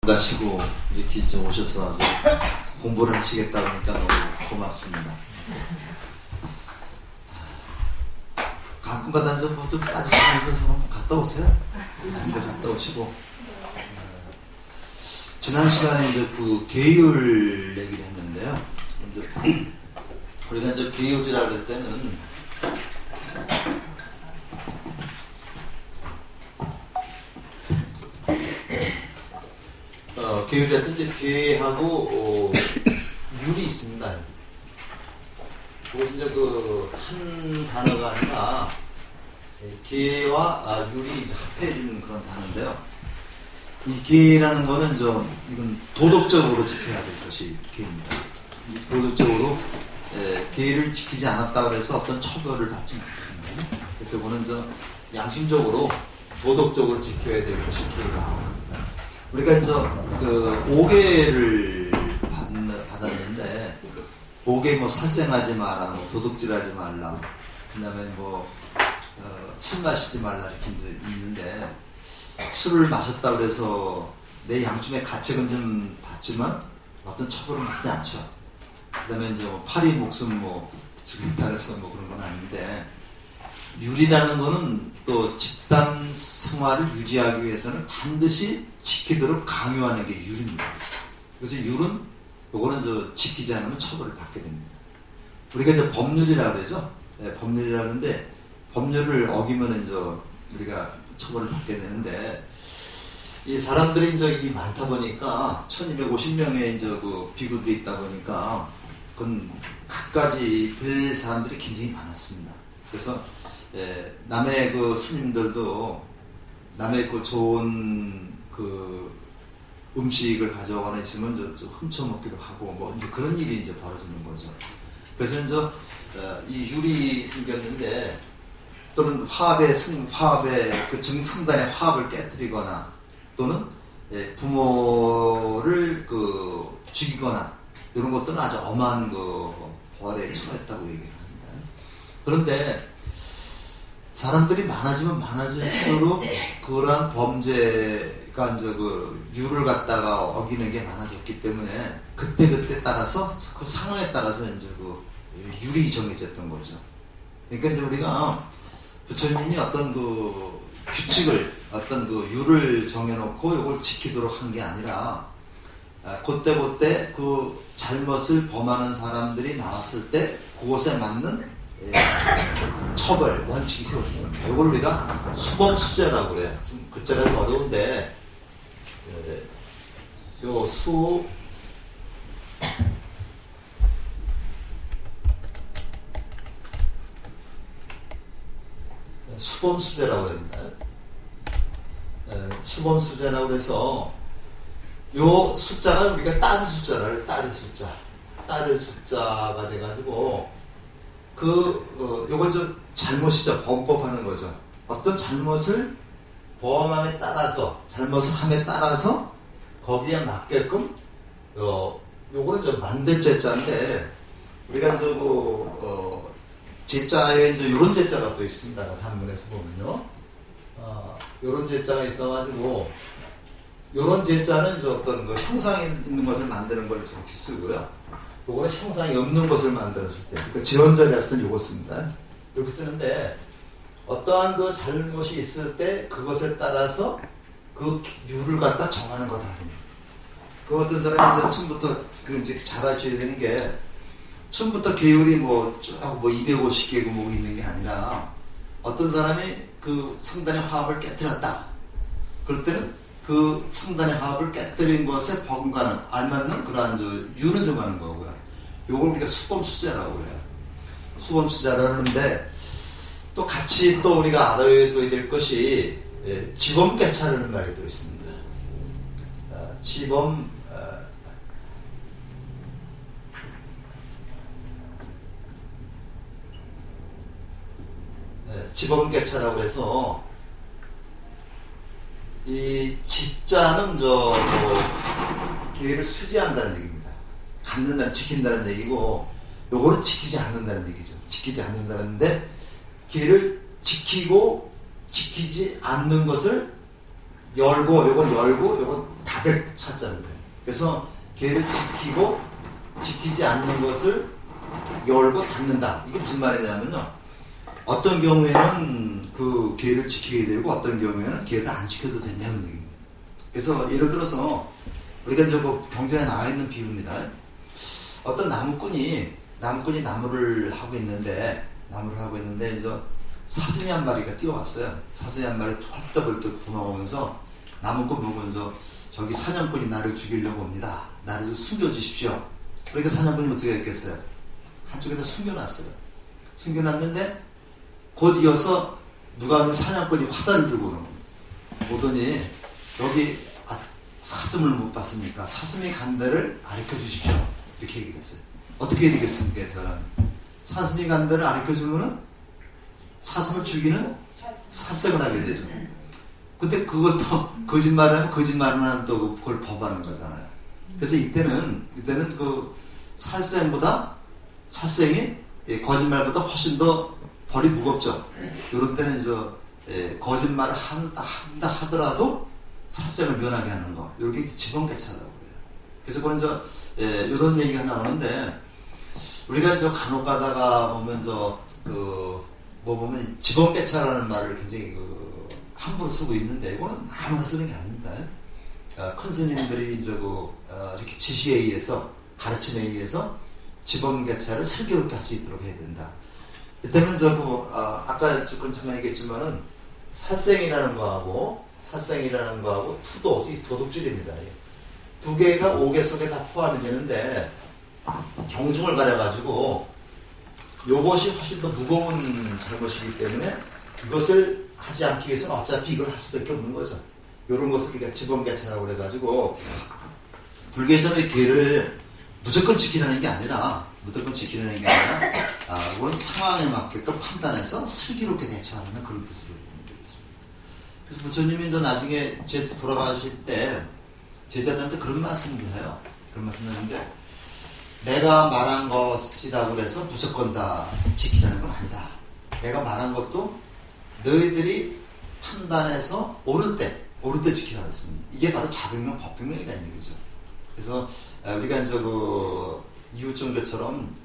가시고 이렇게 좀 오셔서 공부를 하시겠다고 하니까 너무 고맙습니다. 가끔가다 좀 빠지면서 한번 갔다 오세요. 갔다 오시고. 지난 시간에 이제 그 계율 얘기를 했는데요. 이제 우리가 이제 계율이라고 할 때는 계율이랄 때 이제 계하고 율이 있습니다. 그것은 이제 그 한 단어가 아니라 계와 율이 이제 합해진 그런 단어인데요. 이 계라는 거는 이건 도덕적으로 지켜야 될 것이 계입니다. 도덕적으로 계를 지키지 않았다고 해서 어떤 처벌을 받지 않습니다. 그래서 그거는 양심적으로 도덕적으로 지켜야 될 것이 계가. 우리가 이제 그 5계를 받았는데 5계 뭐 살생하지 마라, 뭐 도둑질하지 말라, 그다음에 술 마시지 말라 이렇게 이제 있는데 술을 마셨다고 해서 내 양심의 가책은 좀 받지만 어떤 처벌은 받지 않죠. 그다음에 이제 파리 목숨 죽인다 해서 그런 건 아닌데 율이라는 거는 또 집단 생활을 유지하기 위해서는 반드시 지키도록 강요하는 게 율입니다. 그래서 율은 요거는 지키지 않으면 처벌을 받게 됩니다. 우리가 이제 법률이라고 그러죠. 법률이라는데 법률을 어기면 이제 우리가 처벌을 받게 되는데 이 사람들이 이제 많다 보니까 1250명의 이제 그 비구들이 있다 보니까 그건 갖가지 별 사람들이 굉장히 많았습니다. 그래서 남의 그 스님들도 남의 그 좋은 그 음식을 가져가거나 있으면 좀 훔쳐먹기도 하고 이제 그런 일이 이제 벌어지는 거죠. 그래서 이제 이 율이 생겼는데 또는 화합의 그 정승단의 화합을 깨뜨리거나 또는 부모를 그 죽이거나 이런 것들은 아주 엄한 그 벌에 처했다고 얘기합니다. 그런데 사람들이 많아지면 많아질수록 그러한 범죄가 이제 그 율을 갖다가 어기는 게 많아졌기 때문에 그때 따라서 그 상황에 따라서 이제 그 율이 정해졌던 거죠. 그러니까 이제 우리가 부처님이 어떤 그 규칙을 어떤 그 율을 정해놓고 이걸 지키도록 한 게 아니라 그때 그 잘못을 범하는 사람들이 나왔을 때 그것에 맞는 처벌, 원칙이 세워진 겁니다. 이걸 우리가 수범수재라고 그래요. 좀 글자가 좀 어려운데, 요 수범수재라고 합니다. 수범수재라고 해서 요 숫자가 우리가 딸 숫자가 돼가지고 요건 잘못이죠. 범법하는 거죠. 어떤 잘못을 범함에 따라서, 잘못을 함에 따라서 거기에 맞게끔, 요거는 만들 제자인데, 우리가 제자에 요런 제자가 또 있습니다. 산문에서 보면요. 요런 제자가 있어가지고, 요런 제자는 어떤 그 형상이 있는 것을 만드는 걸 저렇게 쓰고요. 요거는 형상이 없는 것을 만들었을 때, 그러니까 지원절약서는 요거 씁니다. 이렇게 쓰는데, 어떠한 그 잘못이 있을 때 그것에 따라서 그 율을 갖다 정하는 거다. 그 어떤 사람이 이제 처음부터 이제 잘 아셔야 되는 게, 처음부터 계율이 쭉 250개고 있는 게 아니라, 어떤 사람이 그 성단의 화합을 깨뜨렸다. 그럴 때는 그 성단의 화합을 깨뜨린 것에 번가는 알맞는 그러한 율을 정하는 거고요. 요걸 우리가 수범수재라고 해요. 수범수재라고 하는데 또 같이 또 우리가 알아야 될 것이 지범개차라는 말이 또 있습니다. 지범개차라고 해서 이 지자는 계획을 수지한다는 얘기입니다. 갖는다는, 지킨다는 얘기고, 요거는 지키지 않는다는 얘기죠. 지키지 않는다는데, 계획을 지키고 지키지 않는 것을 열고 요건 열고 요건 닫을 찰자입니다. 그래서 계를 지키고 지키지 않는 것을 열고 닫는다. 이게 무슨 말이냐면요. 어떤 경우에는 그 계를 지키게 되고 어떤 경우에는 계를 안 지켜도 된다는 얘기입니다. 그래서 예를 들어서 우리가 이제 그 경전에 나와 있는 비유입니다. 어떤 나무꾼이 나무를 하고 있는데 이제 사슴이 한 마리가 뛰어왔어요. 사슴이 한 마리 헐떡헐떡 도망오면서 나무꾼 보고 이제 저기 사냥꾼이 나를 죽이려고 옵니다. 나를 좀 숨겨주십시오. 그러니까 사냥꾼이 어떻게 했겠어요? 한쪽에다 숨겨놨어요. 숨겨놨는데 곧 이어서 누가 하면 사냥꾼이 화살을 들고 오더니 여기 사슴을 못 봤으니까 사슴이 간 데를 가르쳐 주십시오. 이렇게 얘기했어요. 어떻게 되겠습니까? 이 사람 사슴이 간 데를 가르쳐 주면은 사슴을 죽이는 살생을 하게 되죠. 근데 그것도 거짓말을 하면 또 그걸 법하는 거잖아요. 그래서 이때는 그 살생이 거짓말보다 훨씬 더 벌이 무겁죠. 이런 때는 이제 거짓말을 한다 하더라도 살생을 면하게 하는 거. 이렇게 지번개차라고 그래요. 그래서 그런 이런 얘기가 나오는데 우리가 간혹 가다가 보면 보면 지번개차라는 말을 굉장히 함부로 쓰고 있는데 이거는 아무나 쓰는 게 아닙니다. 큰 스님들이 이렇게 지시에 의해서 가르침에 의해서 지번개차를 슬기롭게 할 수 있도록 해야 된다. 이때는 아까 잠깐 얘기했지만은 살생이라는 거하고 투도 도둑질입니다. 두 개가 5개 속에 다 포함이 되는데 경중을 가려가지고 요것이 훨씬 더 무거운 잘못이기 때문에 이것을 하지 않기 위해서는 어차피 이걸 할 수밖에 없는 거죠. 이런 것을 우리가 지번개차라고 그래가지고 불교에서는 계를 무조건 지키라는 게 아니라 그건 상황에 맞게끔 판단해서 슬기롭게 대처하는 그런 뜻으로 보면 되겠습니다. 그래서 부처님이 이제 나중에 돌아가실 때 제자들한테 그런 말씀을 해요. 그런 말씀을 하는데 내가 말한 것이라고 해서 무조건 다 지키자는 건 아니다. 내가 말한 것도 너희들이 판단해서 옳을 때 지키라고 했습니다. 이게 바로 자등명, 법등명이라는 얘기죠. 그래서 우리가 이제 이웃종교처럼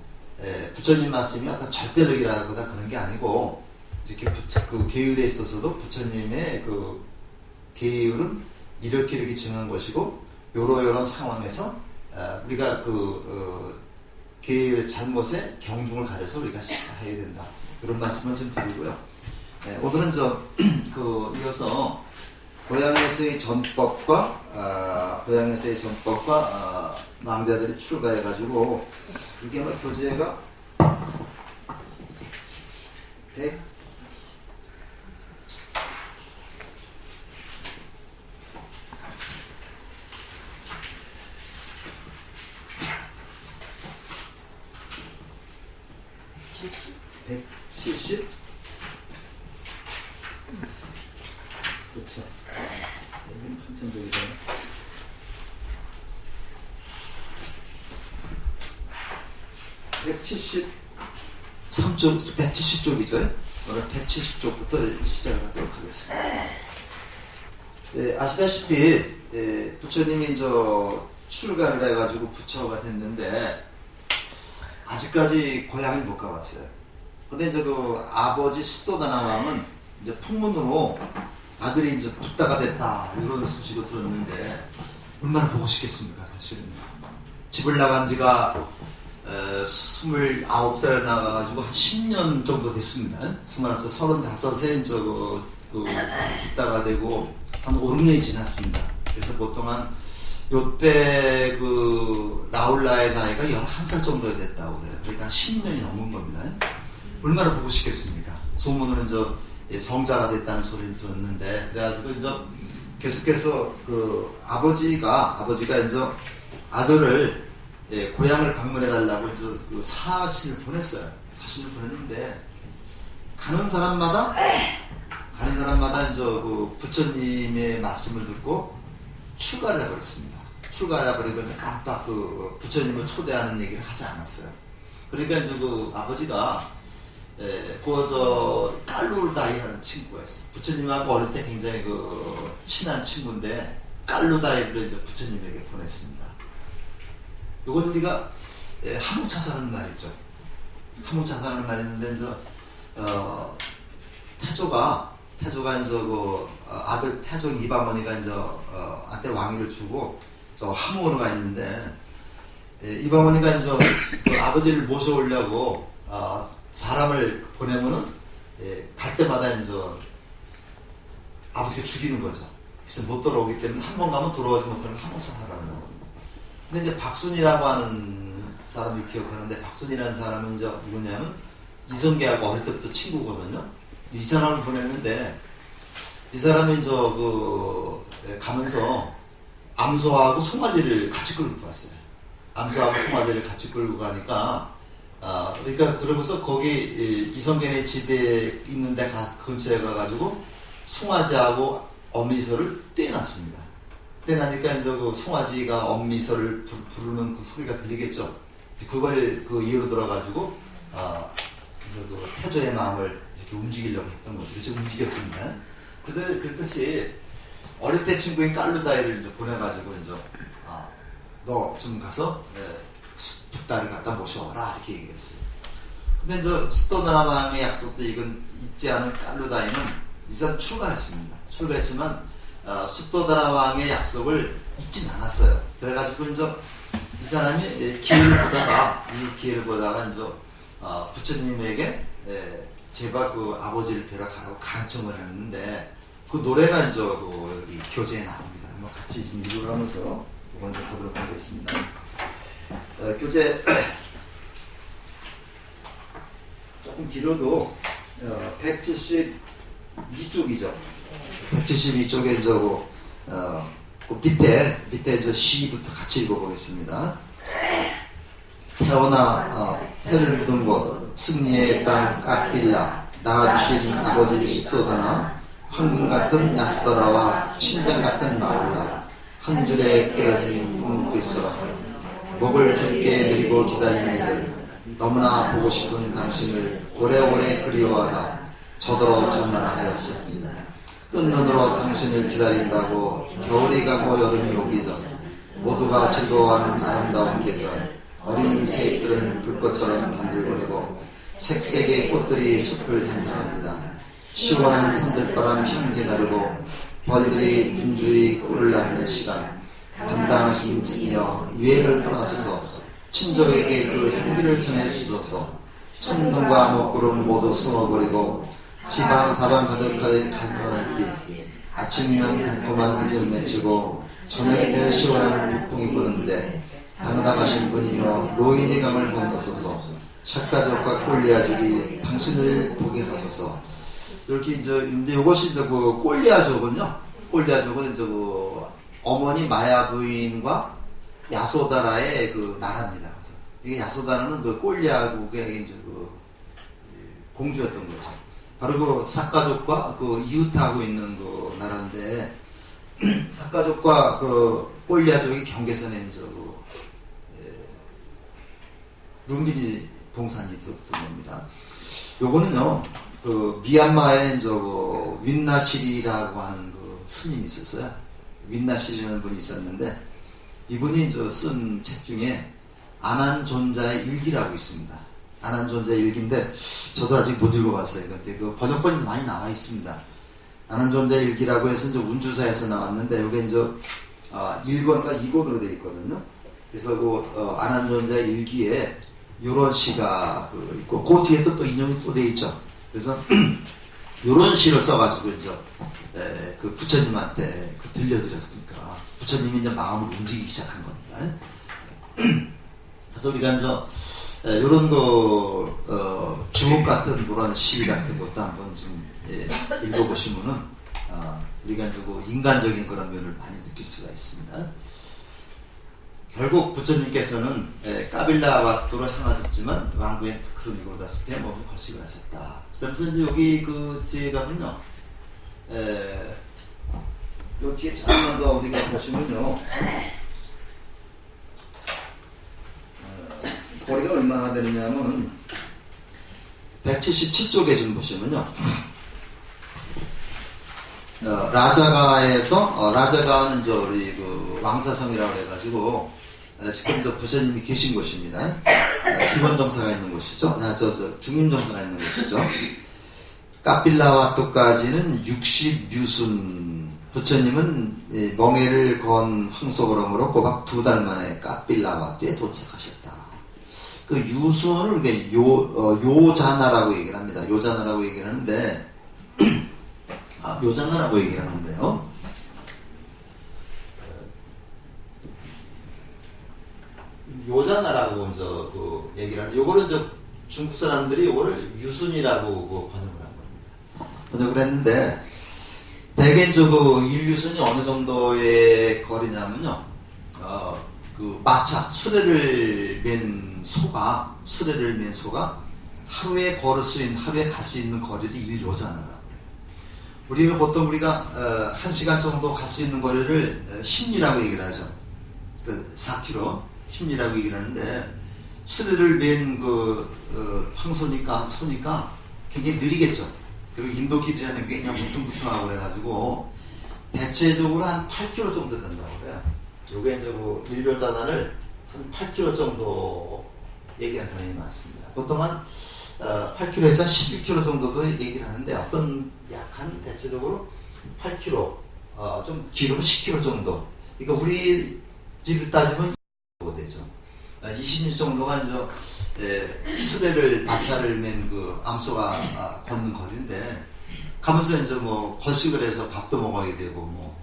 부처님 말씀이 어떤 절대적이라거나 그런 게 아니고 이렇게 그 계율에 있어서도 부처님의 그 계율은 이렇게 정한 것이고 요런 상황에서 우리가 계율의 잘못에 경중을 가려서 우리가 해야 된다. 이런 말씀을 좀 드리고요. 오늘은 이어서 고향에서의 전법과 망자들이 출가해가지고 이게 교재가 170? 그렇죠. 여기는 한참 저기잖아요. 173쪽, 170쪽이죠. 오늘 170쪽부터 시작을 하도록 하겠습니다. 아시다시피 부처님이 출가를 해가지고 부처가 됐는데 아직까지 고향을 못 가봤어요. 근데 아버지 수도다나왕은 풍문으로 아들이 붓다가 됐다 이런 소식을 들었는데 얼마나 보고 싶겠습니까? 사실은 집을 나간 지가 29살에 나가가지고 한 10년 정도 됐습니다. 35세 붓다가 되고 한 5, 6년이 지났습니다. 그래서 보통 요때 라울라의 나이가 11살 정도 됐다고 그래요. 그러니까 10년이 넘은 겁니다. 얼마나 보고 싶겠습니까? 소문으로는 성자가 됐다는 소리를 들었는데, 그래가지고 계속해서 아버지가 아들을 고향을 방문해달라고 사신을 보냈어요. 사신을 보냈는데, 가는 사람마다 부처님의 말씀을 듣고 출가를 해버렸습니다. 출가를 해버리고 깜빡 부처님을 초대하는 얘기를 하지 않았어요. 그러니까 아버지가 그저 깔루다이라는 친구가 있어요. 부처님하고 어릴 때 굉장히 그 친한 친구인데 깔루다이를 이제 부처님에게 보냈습니다. 요건 우리가 하몽차사라는 말 있죠. 하몽차사라는 말이 있는데 이제 태조가 이제 그 아들 태조 이방원이가 이제 한테 왕위를 주고 저 함흥으로 가 있는데 이방원이가 이제 그 아버지를 모셔오려고 사람을 보내면은 갈 때마다 이제 아버지가 죽이는 거죠. 그래서 못 돌아오기 때문에 한 번 가면 돌아오지 못하는 하몽차사라는 거예요. 근데 이제 박순이라고 하는 사람이 기억하는데 박순이라는 사람은 이제 누구냐면 이성계하고 어릴 때부터 친구거든요. 이 사람을 보냈는데 이 사람이 이제 가면서 암소하고 송아지를 같이 끌고 갔어요. 암소하고 송아지를 같이 끌고 가니까 그러니까 그러면서 거기 이성계네 집에 있는데 근처에 가가지고 송아지하고 어미소를 떼어놨습니다. 떼어나니까 이제 그 송아지가 어미소를 부르는 그 소리가 들리겠죠. 그걸 그 이유로 들어가지고 그 태조의 마음을 이렇게 움직이려고 했던 거죠. 그래서 움직였습니다. 그랬듯이 어릴 때 친구인 깔루다이를 이제 보내가지고 이제 너 좀 가서 북달을 갖다 모셔와라 이렇게 얘기했어요. 근데 이제 스토다나왕의 약속도 이건 잊지 않은 깔루다이는 이 사람 출가했지만 숫도다나왕의 약속을 잊진 않았어요. 그래가지고 이제 이 사람이 기회를 보다가 이제 부처님에게 제발 그 아버지를 뵈러 가라고 간청을 했는데 그 노래가 이제 그 여기 교재에 나옵니다. 한번 같이 좀 읽어가면서 먼저 보도록 하겠습니다. 교재 조금 길어도 172쪽이죠. 172쪽에 이제 그 밑에 이제 시부터 같이 읽어보겠습니다. 태어나 해를 묻은 곳 승리의 땅 까빌라 낳아주신 아버지 숫도다나 황금 같은 야스더라와 심장 같은 마울라 한 줄에 끼어진 문구처럼 목을 깊게 내리고 기다리는 이들 너무나 보고 싶은 당신을 오래오래 그리워하다 저더러 장난하였습니다. 뜬 눈으로 당신을 기다린다고 겨울이 가고 여름이 오기 전 모두가 즐거워하는 아름다운 계절 어린 새잎들은 불꽃처럼 반들거리고 색색의 꽃들이 숲을 단장합니다. 시원한 산들바람 향기 나르고 벌들이 분주히 꿀을 낳는 시간 담당하신 스니어 유해를 떠나서서 친족에게 그 향기를 전해주소서. 천둥과 먹구름 모두 숨어버리고 지방 사방 가득하게 가득한 햇빛 아침이면 달콤한 이슬 맺히고 저녁이면 시원한 북풍이 부는데 당당하신 분이여 노인의 강을 건너서서 샷가족과 꼴리아족이 당신을 보게 하소서. 이렇게 이제 근데 이것이 이제 그 꼴리아족은요. 꼴리아족은 이제 그 어머니 마야 부인과 야소다라의 그 나라입니다. 그래서 이게 야소다라는 그 꼴리아국의 이제 그 공주였던 거죠. 바로 그 삭가족과 그 이웃하고 있는 그 나라인데 삭가족과 그 꼴리아족이 경계선에 이제 그 룸비니 동산이 있었던 겁니다. 요거는요, 그 미얀마에 이제 그 윈나시리라고 하는 그 스님이 있었어요. 윈나시리라는 분이 있었는데 이분이 이제 쓴 책 중에 아난존자의 일기라고 있습니다. 아난존자의 일기인데 저도 아직 못 읽어봤어요. 근데 그 번역본이 많이 나와 있습니다. 아난존자의 일기라고 해서 이제 운주사에서 나왔는데 이게 이제 1권과 2권으로 되어 있거든요. 그래서 그 아난존자의 일기에 이런 시가 있고 그 뒤에 또 인용이 또 되어 있죠. 그래서 이런 시를 써가지고 이제 그 부처님한테 들려드렸으니까 부처님이 이제 마음을 움직이기 시작한 겁니다. 그래서 우리가 이제 이런 거 주옥 같은 그런 시 같은 것도 한번 좀 읽어보시면은 우리가 이제 그 인간적인 그런 면을 많이 느낄 수가 있습니다. 결국 부처님께서는 까빌라와토로 향하셨지만 왕국의 크로니고다스피에 몸을 거식을 하셨다. 그러면서 이제 여기 그 뒤에 가면요, 요 뒤에 조금만 더 우리가 보시면요, 거리가 얼마나 되느냐면 177쪽에 좀 보시면요. 라자가에서, 라자가는 우리 왕사성이라고 해가지고, 지금 부처님이 계신 곳입니다. 기본 정사가 있는 곳이죠. 중임 정사가 있는 곳이죠. 까필라와토까지는 60유순. 부처님은 멍에를 건 황소걸음으로 꼬박 2달 만에 까필라와토에 도착하셨다. 그 유순을 우리가 요자나라고 얘기를 합니다. 요자나라고 얘기를 하는데, 요자나라고 얘기를 하는데요. 요자나라고 얘기를 하는데, 요거는 중국 사람들이 요거를 유순이라고 번역을 한 겁니다. 번역을 했는데, 대개 일유순이 어느 정도의 거리냐면요, 마차, 수레를 맨 소가 하루에 하루에 갈 수 있는 거리를 일요자나라. 우리가 보통 1시간 정도 갈 수 있는 거리를 심리라고 얘기를 하죠. 4km, 심리라고 얘기를 하는데, 수레를 맨 황소니까, 소니까 굉장히 느리겠죠. 그리고 인도길이라는 게 그냥 뭉퉁뭉퉁하고 그래가지고, 대체적으로 한 8km 정도 된다고 그래요. 요게 일요자나를 한 8km 정도 얘기하는 사람이 많습니다. 보통 한 8km에서 11km 정도도 얘기를 하는데, 어떤 약한 대체적으로 8km, 좀 길으면 10km 정도. 그러니까 우리 집을 따지면 되죠. 20년 정도가 수레를, 마차를 맨 암소가 걷는 거리인데, 가면서 거식을 해서 밥도 먹어야 되고,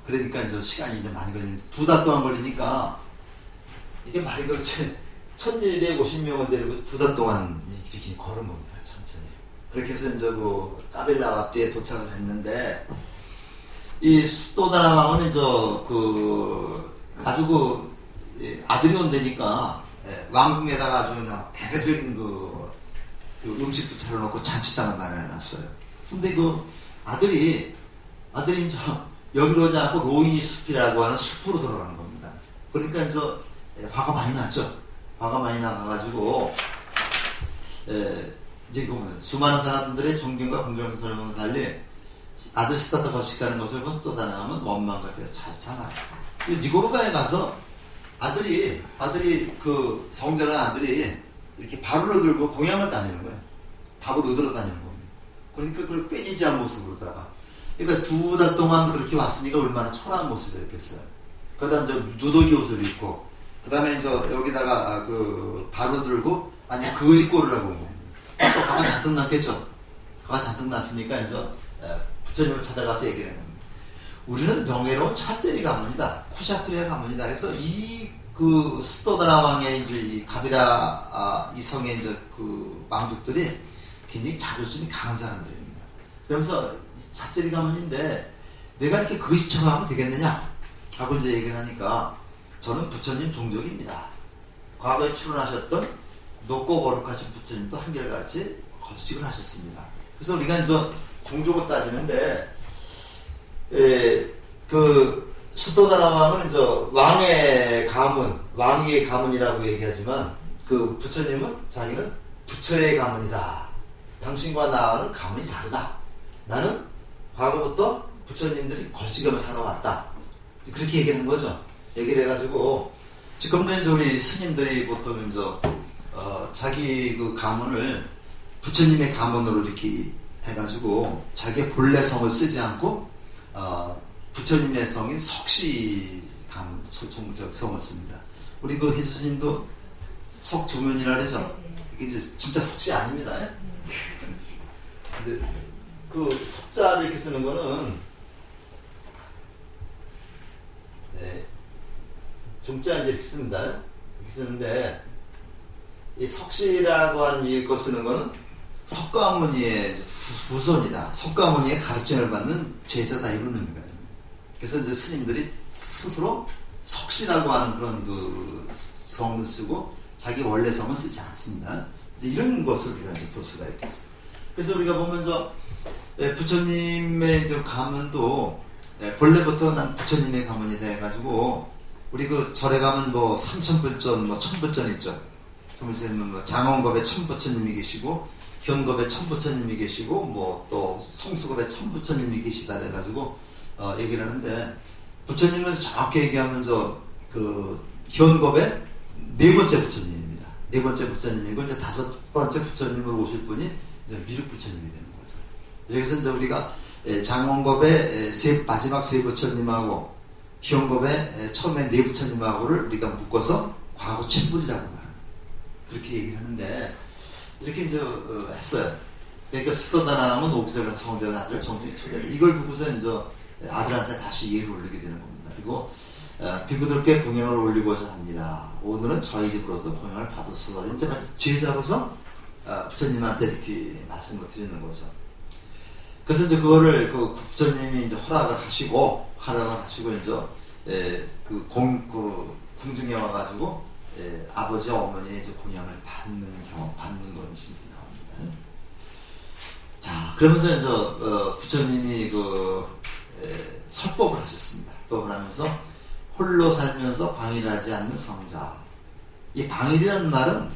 그러니까 시간이 많이 걸리는데, 2달 동안 걸리니까, 이게 말이 그렇지, 1250명을 데리고 2달 동안 이렇게 걸은 겁니다, 천천히. 그렇게 해서 까빌라와띠에 도착을 했는데, 이 수도다나왕은 아주 아들이 온다니까, 왕궁에다가 아주 그냥 대대적인 음식도 차려놓고 잔치상을 마련해놨어요. 근데 아들이 여기로 오지 않고 로이니 숲이라고 하는 숲으로 들어가는 겁니다. 그러니까 화가 많이 났죠. 화가 많이 나가가지고, 수많은 사람들의 존경과 공경과 달리, 아들 스타트 거식 가는 것을 수도다나왕은 원망과 그래서 찾아요. 니고르가에 가서 아들이 성전한 아들이 이렇게 바루를 들고 공양을 다니는 거예요. 밥을 얻으러 다니는 겁니다. 그러니까 그걸 꾀지지한 모습으로다가. 그러니까 2달 동안 그렇게 왔으니까 얼마나 초라한 모습이었겠어요. 그 다음에 누더기 옷을 입고, 그 다음에 여기다가 바루 들고, 완전 거짓골을 하고 온 겁니다. 또 화가 잔뜩 났겠죠. 화가 잔뜩 났으니까 부처님을 찾아가서 얘기를 합니다. 우리는 명예로운 찰제리 가문이다. 쿠샤트리아 가문이다. 그래서 수도다나 왕의 이 가비라 이 성의 왕족들이 굉장히 자존심이 강한 사람들입니다. 그러면서 찰제리 가문인데 내가 이렇게 거짓처럼 하면 되겠느냐? 하고 얘기를 하니까 저는 부처님 종족입니다. 과거에 출연하셨던 높고 거룩하신 부처님도 한결같이 거짓을 하셨습니다. 그래서 우리가 종족을 따지는데, 수도다나 왕은 왕의 가문, 왕위의 가문이라고 얘기하지만, 부처님은 자기는 부처의 가문이다. 당신과 나는 가문이 다르다. 나는 과거부터 부처님들이 걸치가며 살아왔다. 그렇게 얘기하는 거죠. 얘기를 해가지고, 지금도 우리 스님들이 보통 자기 가문을 부처님의 가문으로 이렇게 해가지고, 자기의 본래 성을 쓰지 않고, 부처님의 성인 석시 성을 씁니다. 우리 해수스님도 석조면이라 그러죠. 이게 진짜 석시 아닙니다. 이제 석자를 이렇게 쓰는 거는, 종자 이렇게 씁니다. 이렇게 쓰는데, 이 석시라고 하는 이거 쓰는 거는 석가모니의 후손이다. 석가모니의 가르침을 받는 제자다 이런 의미가 됩니다. 그래서 스님들이 스스로 석시라고 하는 그런 성을 쓰고 자기 원래 성은 쓰지 않습니다. 이런 것을 우리가 볼 수가 있겠습니다. 그래서 우리가 보면 부처님의 가문도 본래부터 난 부처님의 가문이 돼가지고 우리 절에 가면 삼천불전, 천불전 있죠. 장원겁에 천부처님이 계시고 현겁에 천부처님이 계시고 뭐 또 성수겁에 천부처님이 계시다 해가지고 얘기를 하는데, 부처님은 정확히 얘기하면 그 현겁에 네 번째 부처님입니다. 네 번째 부처님이고 이제 다섯 번째 부처님으로 오실 분이 이제 미륵 부처님이 되는 거죠. 그래서 이제 우리가 장원겁에 마지막 세 부처님하고 현겁에 처음에 네 부처님하고를 우리가 묶어서 과거 친분이라고 말합니다. 그렇게 얘기를 하는데, 이렇게 이제 했어요. 그러니까 숫도다남은 옥세가 성자의 아들 정중히 초대를, 이걸 보고서 이제 아들한테 다시 예를 올리게 되는 겁니다. 그리고 비구들께 공양을 올리고자 합니다. 오늘은 저희 집으로서 공양을 받았어. 이제 제자로서 부처님한테 이렇게 말씀을 드리는 거죠. 그래서 이제 그거를 그 부처님이 이제 허락을 하시고 이제 그 궁중에 와가지고 아버지 어머니의 이제 공양을 받는 것이 나옵니다. 자, 그러면서 이제 부처님이 설법을 하셨습니다. 설법을 하면서 홀로 살면서 방일하지 않는 성자. 이 방일이라는 말은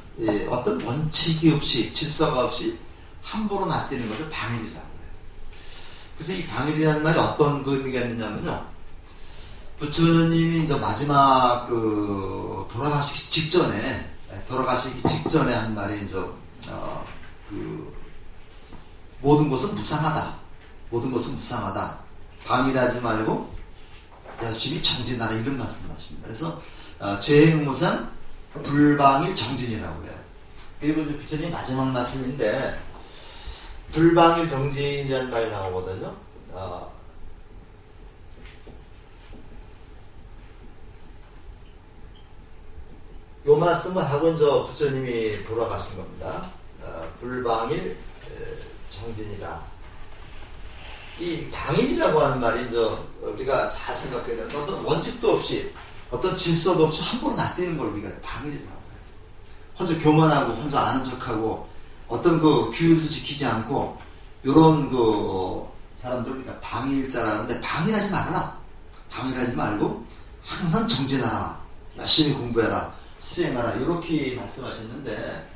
어떤 원칙이 없이, 질서가 없이 함부로 놔뛰는 것을 방일이라고 해요. 그래서 이 방일이라는 말이 어떤 의미가 있느냐면요, 부처님이 이제 마지막 돌아가시기 직전에 한 말이 이제 모든 것은 무상하다. 방일하지 말고 열심히 정진하라, 이런 말씀을 하십니다. 그래서 재행무상 불방일 정진이라고 해요. 그리고 이제 부처님 마지막 말씀인데, 불방일 정진이라는 말이 나오거든요. 요 말씀을 하고 이제 부처님이 돌아가신 겁니다. 불방일 정진이다. 이 방일이라고 하는 말이 이제 우리가 잘 생각해야 되는, 어떤 원칙도 없이, 어떤 질서도 없이 함부로 놔뛰는 걸 우리가 방일이라고 해요. 혼자 교만하고 혼자 아는 척하고 어떤 규율도 지키지 않고 이런 사람들 우리가 방일자라는데, 방일하지 말아라. 방일하지 말고 항상 정진하라. 열심히 공부해라. 수행하라. 이렇게 말씀하셨는데,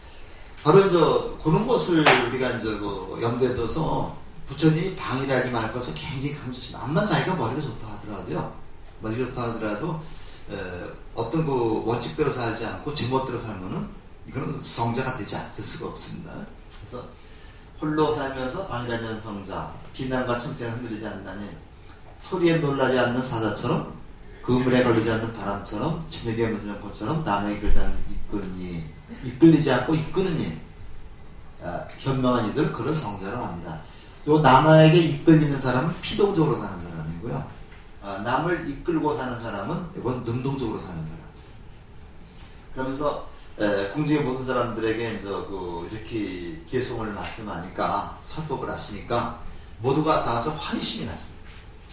바로 이제 그런 것을 우리가 이제 염두에 둬서 부처님이 방일하지 말 것을 굉장히 강조하시다. 암만 자기가 머리가 좋다 하더라도 어떤 원칙대로 살지 않고 제멋대로 살면은 이거는 성자가 되지 않을 수가 없습니다. 그래서 홀로 살면서 방일하지 않는 성자, 비난과 청쟁을 흔들리지 않나니 소리에 놀라지 않는 사자처럼, 그물에 걸리지 않는 바람처럼, 진에게 무슨 것처럼 남에게 이끌리지 않고 이끄는 이, 현명한 이들, 그런 성자라고 합니다. 요 남에게 이끌리는 사람은 피동적으로 사는 사람이고요. 남을 이끌고 사는 사람은 이건 능동적으로 사는 사람. 그러면서 궁중의 모든 사람들에게 이제 이렇게 계송을 말씀하니까, 설법을 하시니까 모두가 나와서 환희심이 났습니다.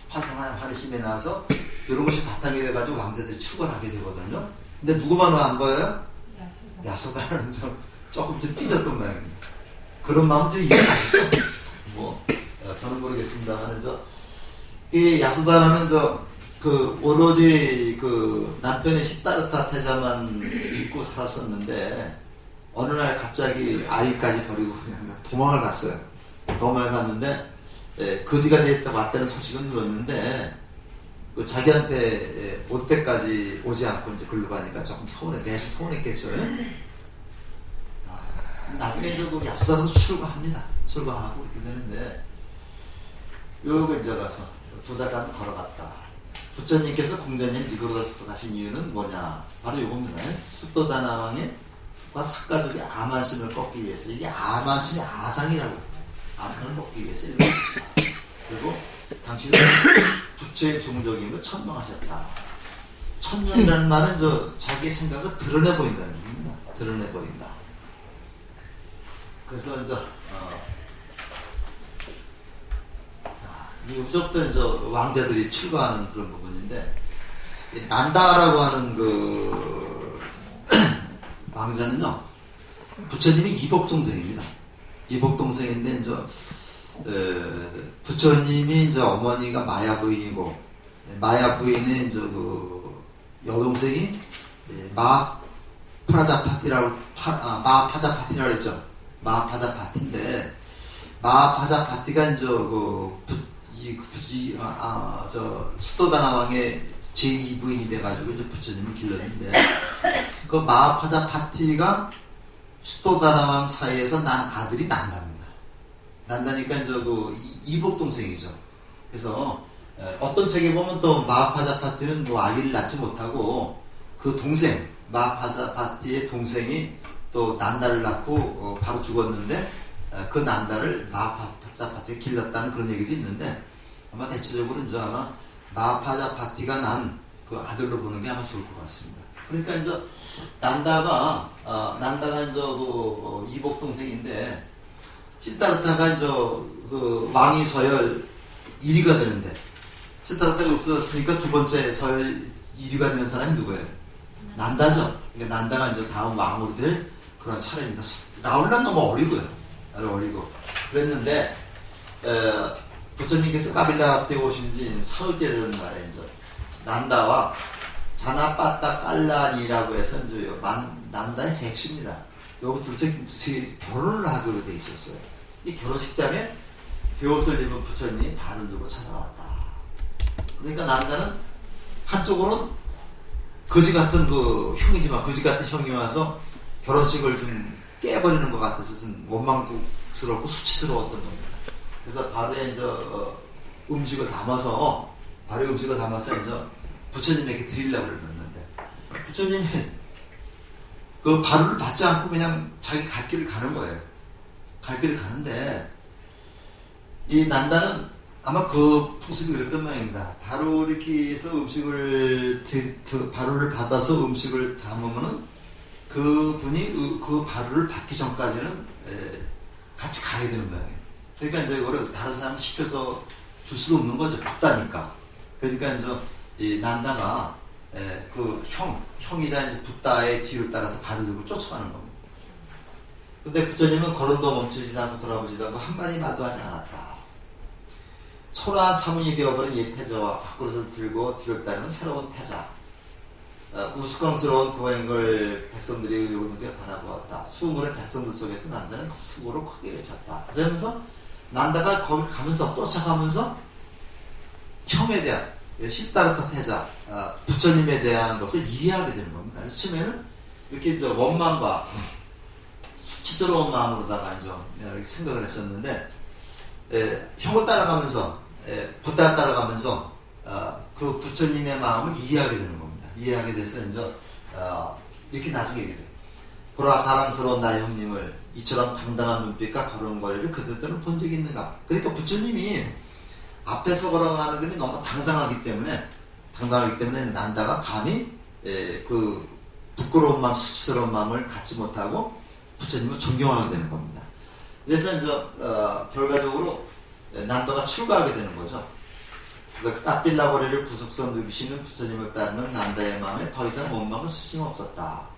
환희심이 나서 이런 것이 바탕이 돼가지고 왕자들이 출근을 하게 되거든요. 근데 누구만 한 거예요? 야소다라는 조금 좀 삐졌던 모양입니다. 그런 마음 좀 이해가 가시죠? 저는 모르겠습니다만, 이 야소다라는 오로지 남편의 시다르타 태자만 입고 살았었는데, 어느 날 갑자기 아이까지 버리고 그냥 도망을 갔어요. 도망을 갔는데, 거지가 되었다고 왔다는 소식은 들었는데, 자기한테 올 때까지 오지 않고 이제 글로 가니까 조금 내심 서운했겠죠. 나중에 이제 야소다도 출가하고 이렇게 되는데, 요거 이제 가서 두 달간 걸어갔다. 부처님께서 궁전에 니고로다 가신 이유는 뭐냐? 바로 요겁니다. 숫도다나왕과 삭가족의 아만심을 꺾기 위해서. 이게 아만심이 아상이라고. 아상을 꺾기 위해서. 그리고 당신은 부처의 종족임을 천명하셨다. 천명이라는 말은 자기 생각을 드러내 보인다는 겁니다. 드러내 보인다. 그래서 이제 여기서부터 이제 왕자들이 출가하는 그런 부분인데, 난다라고 하는 왕자는요, 부처님이 이복동생입니다. 이복동생인데, 이제 부처님이 이제 어머니가 마야 부인이고, 마야 부인의 이제 여동생이 마파자파티라고 했죠. 마하파자 파티인데, 마하파자 파티가 이제 수도다나 왕의 제2부인이 돼가지고 이제 부처님을 길렀는데, 그 마하파자 파티가 수도다나 왕 사이에서 난 아들이 난다입니다. 난다니까 이제 이복 동생이죠. 그래서 어떤 책에 보면 또 마하파자 파티는 뭐 아기를 낳지 못하고 그 동생, 마하파자 파티의 동생이 또 난다를 낳고 바로 죽었는데, 그 난다를 마하파자 파티에 길렀다는 그런 얘기도 있는데, 아마 대체적으로 이제 아마 마하파자 파티가 난 그 아들로 보는 게 아마 좋을 것 같습니다. 그러니까 이제 난다가 이제 이복 동생인데, 시다르타가 이제 그 왕이 서열 1위가 되는데, 시다르타가 없어졌으니까 두 번째 서열 1위가 되는 사람이 누구예요? 난다죠. 그러니까 난다가 이제 다음 왕으로 될 그런 차례입니다. 라울란 너무 어리고요. 어리고. 그랬는데, 부처님께서 까빌라 때 오신 지 사흘째 되는 날에 이제 난다와 자나빠따 깔란이라고 해서 이제 난다의 색시입니다. 여기 둘째 결혼을 하게 돼 있었어요. 이 결혼식장에 베옷을 입은 부처님이 발을 들고 찾아왔다. 그러니까 난다는 한쪽으로는 거지 같은 그 형이지만, 거지 같은 형이 와서 결혼식을 좀 깨버리는 것 같아서 좀 원망스럽고 수치스러웠던 겁니다. 그래서 발에 이제 음식을 담아서 이제 부처님에게 드리려고 그랬는데, 부처님이 그 발을 받지 않고 그냥 자기 갈 길을 가는 거예요. 갈 길을 가는데, 이 난다는 아마 그 풍습이 그랬던 모양입니다. 바로 이렇게 해서 바로를 받아서 음식을 담으면은 그 분이 그 바로를 받기 전까지는 같이 가야 되는 거예요. 그러니까 이제 이거를 다른 사람 시켜서 줄 수도 없는 거죠. 붓다니까. 그러니까 이제 이 난다가 그 형이자 이제 붓다의 뒤를 따라서 발을 들고 쫓아가는 겁니다. 근데 부처님은 걸음도 멈추지 않고 돌아보지도 않고 한마디 말도 하지 않았다. 초라한 사문이 되어버린 이 태자와 밥그릇을 들고 뒤를 따르는 새로운 태자. 우스꽝스러운 그와인걸 백성들이 의욕있게 바라보았다. 수모의 백성들 속에서 난다는 스고로 크게 외쳤다. 그러면서 난다가 거기 가면서 쫓아가면서 형에 대한 시다르타 태자, 부처님에 대한 것을 이해하게 되는 겁니다. 그래서 처음에는 이렇게 이제 원망과 수치스러운 마음으로다가 이제 이렇게 생각을 했었는데, 형을 따라가면서, 붓다 따라가면서 그 부처님의 마음을 이해하게 되는 겁니다. 이해하게 돼서 이제 이렇게 나중에 얘기해요. 보라 자랑스러운 나의 형님을 이처럼 당당한 눈빛과 걸음걸이를 그대들은 본 적이 있는가? 그러니까 부처님이 앞에서 걸어가는 것이 너무 당당하기 때문에 난다가 감히 그 부끄러운 마음, 수치스러운 마음을 갖지 못하고 부처님을 존경하게 되는 겁니다. 그래서 이제 결과적으로 난다가 출가하게 되는 거죠. 그래서 까빌라거리를 구속선 누비시는 부처님을 따르는 난다의 마음에 더 이상 원망과 수치가 없었다.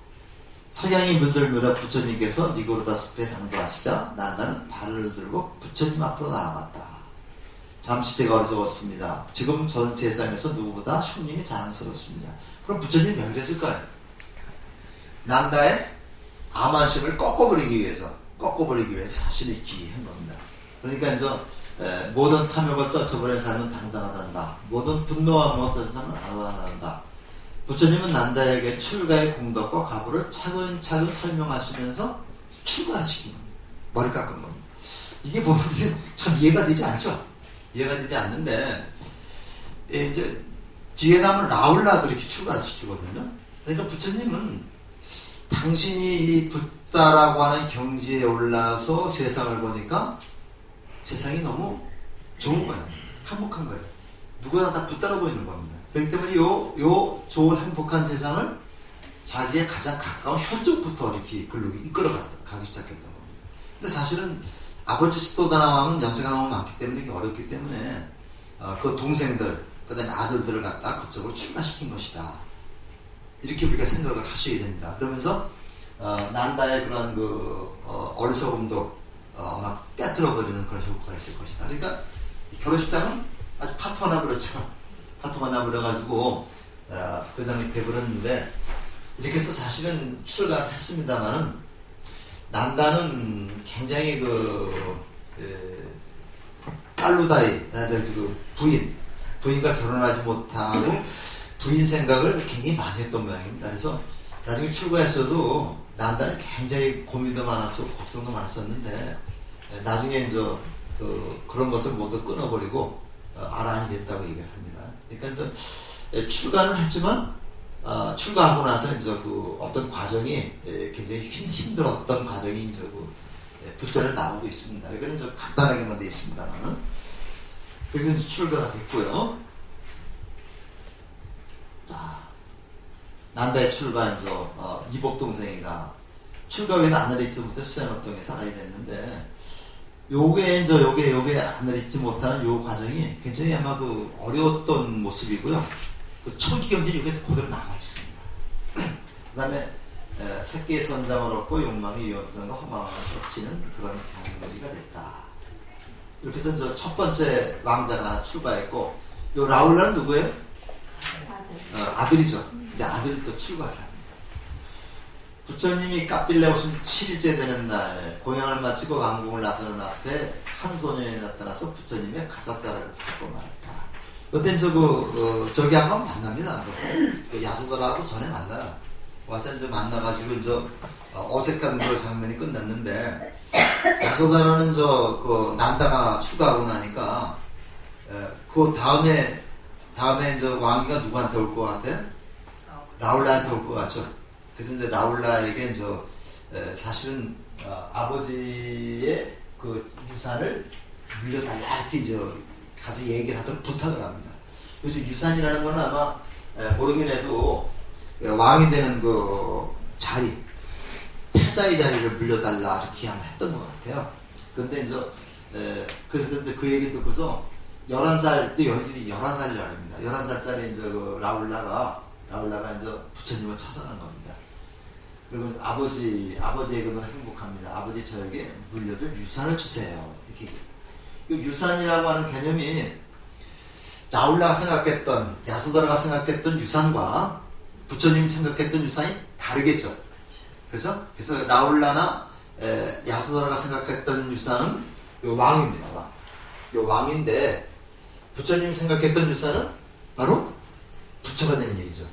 석양이 물들물어 부처님께서 니고르다 숲에 당도하시자 난다는 발을 들고 부처님 앞으로 나아갔다. 잠시 제가 어리석었습니다. 지금 전 세상에서 누구보다 형님이 자랑스럽습니다. 그럼 부처님이 왜 그랬을까요? 난다의 암환심을 꺾어버리기 위해서 사실을 기이한 겁니다. 그러니까 이제 모든 탐욕을 떨쳐버린 사람은 당당하단다. 모든 분노와 떨쳐버린 사람은 안하단다. 부처님은 난다에게 출가의 공덕과 가부를 차근차근 설명하시면서 출가시킨 겁니다. 머리 깎은 겁니다. 이게 보면 참 이해가 되지 않죠? 이해가 되지 않는데, 이제 뒤에 남은 라울라도 이렇게 출가시키거든요. 그러니까 부처님은 당신이 이 붓다라고 하는 경지에 올라서 세상을 보니까 세상이 너무 좋은 거예요. 행복한 거예요. 누구나 다 붓다라 보이는 겁니다. 그렇기 때문에 요 좋은 행복한 세상을 자기의 가장 가까운 혈족부터 이렇게 이끌어가기 시작했던 겁니다. 근데 사실은 아버지 수도다나 왕은 연세가 너무 많기 때문에 이게 어렵기 때문에 그 동생들, 그 다음에 아들들을 갖다 그쪽으로 출가시킨 것이다. 이렇게 우리가 생각을 하셔야 됩니다. 그러면서 난다의 그런 어리석음도 아마 깨뜨려버리는 그런 효과가 있을 것이다. 그러니까 결혼식장은 아주 파토가 나버렸죠. 파토가 나버려가지고 그 장이 돼버렸는데, 이렇게 해서 사실은 출가를 했습니다만은 난다는 굉장히 깔루다이, 부인과 결혼하지 못하고 부인 생각을 굉장히 많이 했던 모양입니다. 그래서 나중에 출가했어도 난다는 굉장히 고민도 많았고 걱정도 많았었는데 나중에 이제 그런 것을 모두 끊어버리고 아란이 됐다고 얘기를 합니다. 그러니까 이제 출가는 했지만 출가하고 나서 이제 어떤 과정이 굉장히 힘들었던 과정이 이제 부전에 나오고 있습니다. 이거는 좀 간단하게만 되어 있습니다만 그래서 이제 출가가 됐고요. 자, 난다의 출가 이제 이복 동생이가 출가 후에는 아내리츠부터 수양업동에 살아야 됐는데 요게 하늘있지 못하는 요 과정이 굉장히 아마 어려웠던 모습이고요. 초기 경쟁이 요게 그대로 남아있습니다. 그 다음에 새끼의 선장을 얻고 욕망의 위험성과 허망을 해치는 그런 경지가 됐다. 이렇게 해서 첫 번째 왕자가 출가했고, 요 라울라는 누구예요? 아들이죠. 이제 아들이 또 출가를 합니다. 부처님이 까빌레 오신 7일째 되는 날 공양을 마치고 왕궁을 나서는 앞에 한 소년이 나타나서 부처님의 가사자락을 붙잡고 말했다. 그때 저기 한번 만납니다. 야수들하고 전에 만나요. 와서 이제 만나가지고 이제 어색한 그 장면이 끝났는데 야수다라는 난다가 추가하고 나니까 그 다음에 이제 왕이가 누구한테 올 것 같아? 라울라한테 올 것 같죠. 그래서 이제 라울라에게 사실은 아버지의 그 유산을 물려달라 이렇게 이제 가서 얘기를 하도록 부탁을 합니다. 그래서 유산이라는 건 아마 모르긴 해도 왕이 되는 그 자리, 태자의 자리를 물려달라 이렇게 아마 했던 것 같아요. 그런데 이제 그래서 그 얘기 듣고서 11살, 11살이라고 합니다. 11살짜리 이제 라울라가 이제 부처님을 찾아간 겁니다. 그리고 아버지에게는 행복합니다. 아버지 저에게 물려줄 유산을 주세요. 이렇게. 이 유산이라고 하는 개념이 라울라가 생각했던, 야소다라가 생각했던 유산과 부처님이 생각했던 유산이 다르겠죠. 그래서 라울라나 야소다라가 생각했던 유산은 요 왕입니다. 요 왕인데 부처님이 생각했던 유산은 바로 부처가 되는 얘기죠.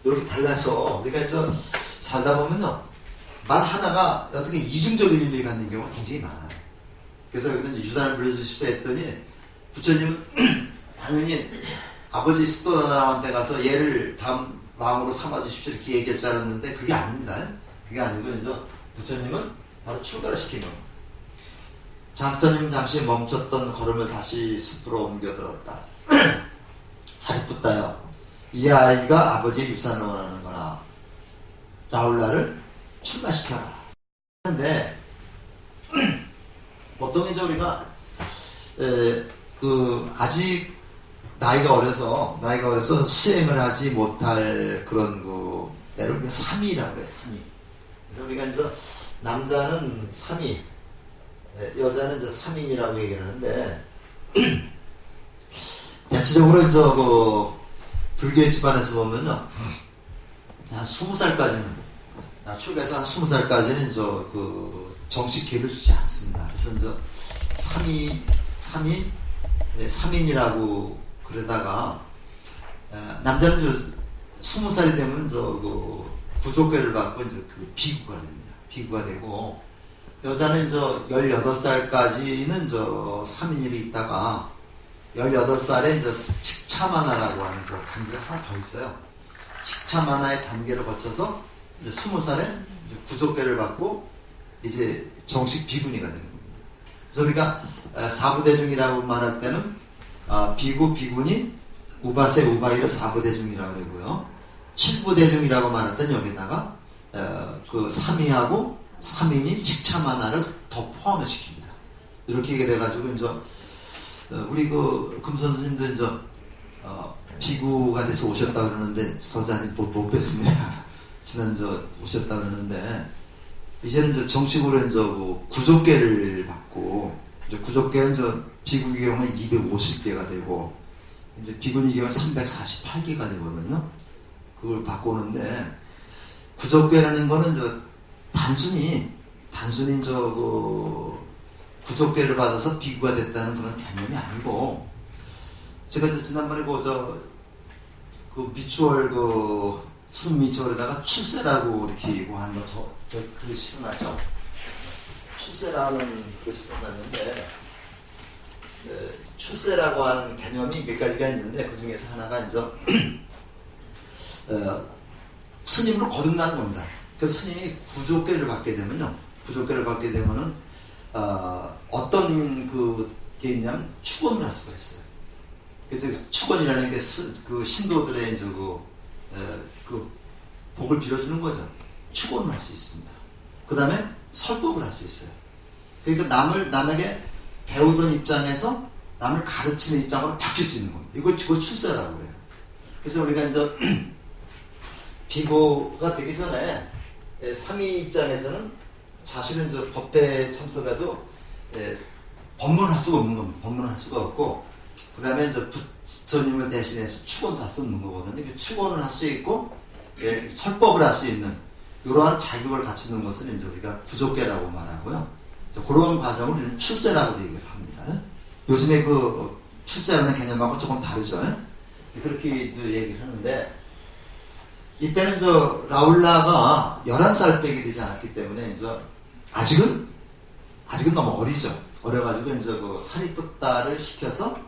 이렇게 달라서 우리가 이제 살다 보면요, 말 하나가 어떻게 이중적인 의미를 갖는 경우가 굉장히 많아요. 그래서 이제 유산을 불려주십시오 했더니 부처님은 당연히 아버지 수도나라한테 가서 얘를 다음 왕으로 삼아주십시오 이렇게 얘기할 줄 알았는데 그게 아닙니다. 그게 아니고 이제 부처님은 바로 출가를 시킨 겁니다. 장처님 잠시 멈췄던 걸음을 다시 숲으로 옮겨들었다. 사리풋다요. 이 아이가 아버지의 유산을 원하는구나. 라울라를 출가시켜라. 그런데 보통 이제 우리가 아직 나이가 어려서 수행을 하지 못할 그런 예를 들면 3위라고 그래요. 3위. 그래서 우리가 이제 남자는 3위, 여자는 이제 3인이라고 얘기를 하는데 대체적으로 이제 불교의 집안에서 보면요, 한 20살까지는, 출가해서 한 20살까지는 이제 정식 기회를 주지 않습니다. 그래서 이제 3인이라고 그러다가, 남자는 이제 20살이 되면 이제 구족계를 받고 이제 비구가 됩니다. 비구가 되고, 여자는 이제 18살까지는 이제 3인으로 있다가, 18살에 이제 식차만화라고 하는 단계가 하나 더 있어요. 식차만화의 단계를 거쳐서 이제 20살에 이제 구족계를 받고 이제 정식 비군이가 되는 겁니다. 그래서 우리가 사부대중이라고 말할 때는 비구, 비군이 우바세, 우바이를 사부대중이라고 하고요. 7부대중이라고 말할 때는 여기다가 그 3위하고 3인이 식차만화를 더 포함을 시킵니다. 이렇게 얘기를 해가지고 이제 우리 금선스님도 이제 비구가 돼서 오셨다 그러는데 서자님 못 뵀습니다. 지난주 오셨다 그러는데 이제는 이제 정식으로 이제 구족계를 받고, 이제 구족계는 이제 비구의 경우는 250개가 되고 이제 비군의 경우는 348개가 되거든요. 그걸 받고 오는데 구족계라는 거는 이제 단순히 단순히 구족계를 받아서 비구가 됐다는 그런 개념이 아니고, 제가 지난번에 미추홀 수능 미추홀에다가 출세라고 이렇게 한 거 저 글을 실어놨죠. 출세라는 글을 실어놨는데, 출세라고 하는 개념이 몇 가지가 있는데 그 중에서 하나가 스님으로 거듭나는 겁니다. 그래서 스님이 구족계를 받게 되면은 어떤 게 있냐면 축원을 할 수가 있어요. 그래서 축원이라는 게 신도들의 복을 빌어주는 거죠. 축원을 할 수 있습니다. 그 다음에 설법을 할 수 있어요. 그러니까 남에게 배우던 입장에서 남을 가르치는 입장으로 바뀔 수 있는 겁니다. 이걸 출세라고 해요. 그래서 우리가 비고가 되기 전에 삼위 입장에서는 사실은 법회에 참석해도 법문을 할 수가 없는 겁니다. 법문을 할 수가 없고, 그 다음에 부처님을 대신해서 축원도 할 수 없는 거거든요. 축원을 할 수 있고, 설법을 할 수 있는 이러한 자격을 갖추는 것을 우리가 구족계라고 말하고요. 그런 과정을 우리는 출세라고 얘기를 합니다. 요즘에 출세라는 개념하고 조금 다르죠. 그렇게 얘기를 하는데, 이때는 라울라가 11살 빼게 되지 않았기 때문에 아직은 너무 어리죠. 어려가지고 사리푸타를 시켜서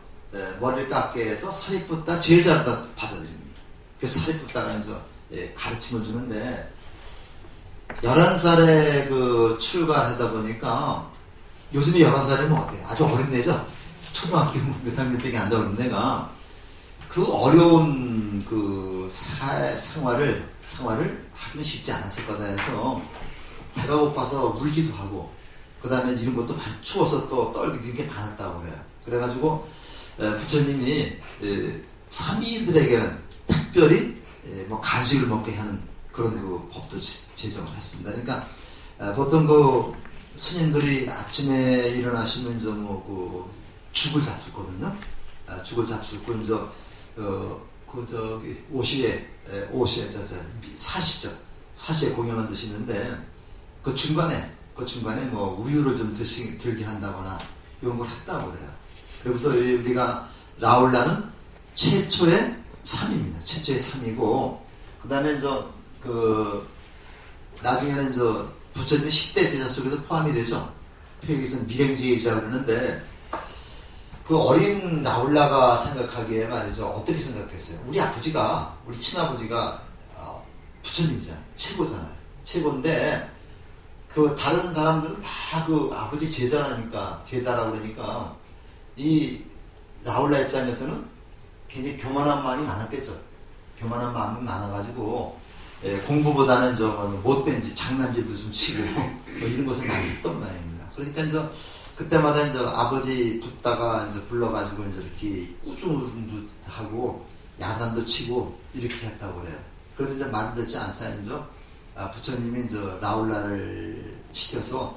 머리를 깎게 해서 사리푸타 제자로 받아들입니다. 그래서 사리푸타가 가르침을 주는데, 11살에 출가를 하다 보니까, 요즘에 11살이면 어때요? 아주 어린 애죠? 초등학교 몇 학년밖에 안 되는 애가 그 어려운 생활을 하기는 쉽지 않았을 거다 해서 배가 고파서 울기도 하고, 그 다음에 이런 것도 많이 추워서 또 떨기도 이런 게 많았다고 그래요. 그래가지고 부처님이 삼위들에게는 특별히 간식을 먹게 하는 그런 법도 제정을 했습니다. 그러니까 보통 스님들이 아침에 일어나시면 죽을 잡수거든요. 죽을 잡수고 사시에 공양을 드시는데 그 중간에 우유를 좀 들게 한다거나 이런 걸 했다고 그래요. 그래서 우리가 라울라는 최초의 3입니다. 최초의 3이고, 그 다음에 나중에는 부처님의 10대 제자 속에도 포함이 되죠. 여기서 밀행제이라고 그러는데, 그 어린 라울라가 생각하기에 말이죠. 어떻게 생각했어요? 우리 친아버지가 부처님이잖아요. 최고잖아요. 최고인데, 다른 사람들은 다 아버지 제자라고 그러니까, 이 라울라 입장에서는 굉장히 교만한 마음이 많았겠죠. 교만한 마음이 많아가지고, 공부보다는 못된 장난질도 좀 치고, 이런 것을 많이 했던 모양입니다. 그러니까 그때마다 아버지 붙다가 불러가지고 이렇게 우중우중도 하고, 야단도 치고, 이렇게 했다고 그래요. 그래서 말 듣지 않자, 부처님이 라울라를 시켜서,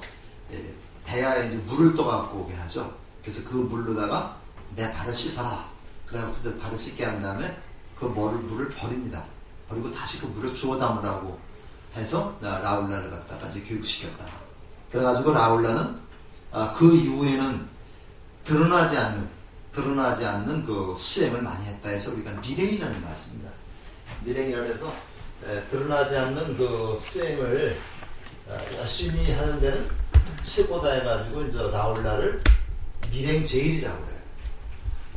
배야에 물을 떠갖고 오게 하죠. 그래서 그 물로다가 내 발을 씻어라. 그래갖고 발을 씻게 한 다음에 그 물을 버립니다. 버리고 다시 그 물을 주워 담으라고 해서 라울라를 갖다가 교육시켰다. 그래가지고 라울라는 그 이후에는 드러나지 않는 그 수행을 많이 했다 해서 우리가 밀행이라는 말 씁니다. 밀행이라 해서 드러나지 않는 그 수행을 열심히 하는 데는 최고다 해가지고 라울라를 밀행제일이라고 해요.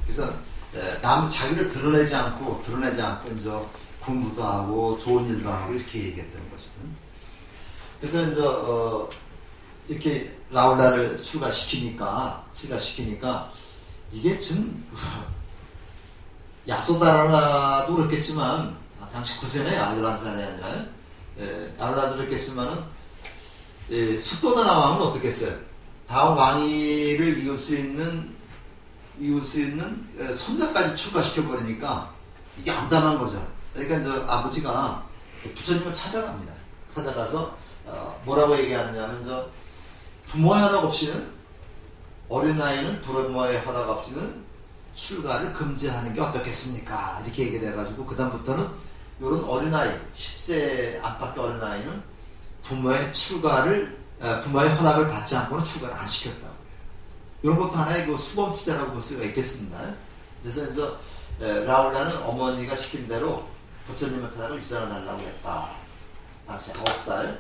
그래서 자기를 드러내지 않고 공부도 하고 좋은 일도 하고 이렇게 얘기했던 거죠. 그래서 이렇게 라울라를 출가시키니까 이게 좀 야소다라도 그렇겠지만 당시 9세네 11살이 아니라 라울라도 그렇겠지만은 수도나 왕은 어떻겠어요? 다음 왕위를 이을 수 있는 손자까지 출가시켜버리니까 이게 암담한 거죠. 그러니까 아버지가 부처님을 찾아갑니다. 찾아가서 뭐라고 얘기하느냐면 부모의 허락 없이는 어린 나이는 부모의 허락 없이는 출가를 금지하는 게 어떻겠습니까? 이렇게 얘기를 해가지고 그 다음부터는 이런 어린아이 10세 안팎의 어린아이는 부모의 출가를 부모의 허락을 받지 않고는 출가를 안 시켰다고. 이런 것도 하나의 그 수범수재라고 볼 수가 있겠습니다. 그래서 이제 라울라는 어머니가 시킨 대로 부처님을 찾아가 유산을 달라고 했다. 당시 9살.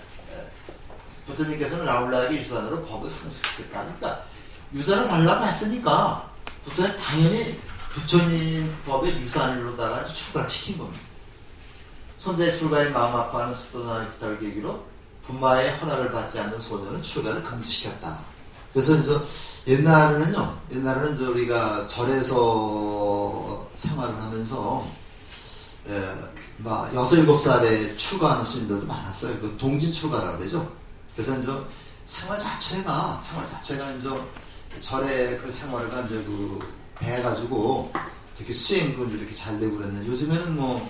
부처님께서는 라울라에게 유산으로 법을 상속시켰다. 그러니까 유산을 달라고 했으니까 부처님 당연히 부처님 법의 유산으로다가 출가를 시킨 겁니다. 손자의 출가에 마음 아파하는 수도나의 부탁을 계기로 부모의 허락을 받지 않는 소녀는 출가를 금지시켰다. 그래서 이제 옛날에는 이제 우리가 절에서 생활을 하면서 6, 7살에 출가하는 스님들도 많았어요. 그 동진 출가라고 그러죠. 그래서 이제 생활 자체가 이제 절의 그 생활을 이제 그 배가지고 되게 수행도 이렇게 잘 되고 그랬는데 요즘에는 뭐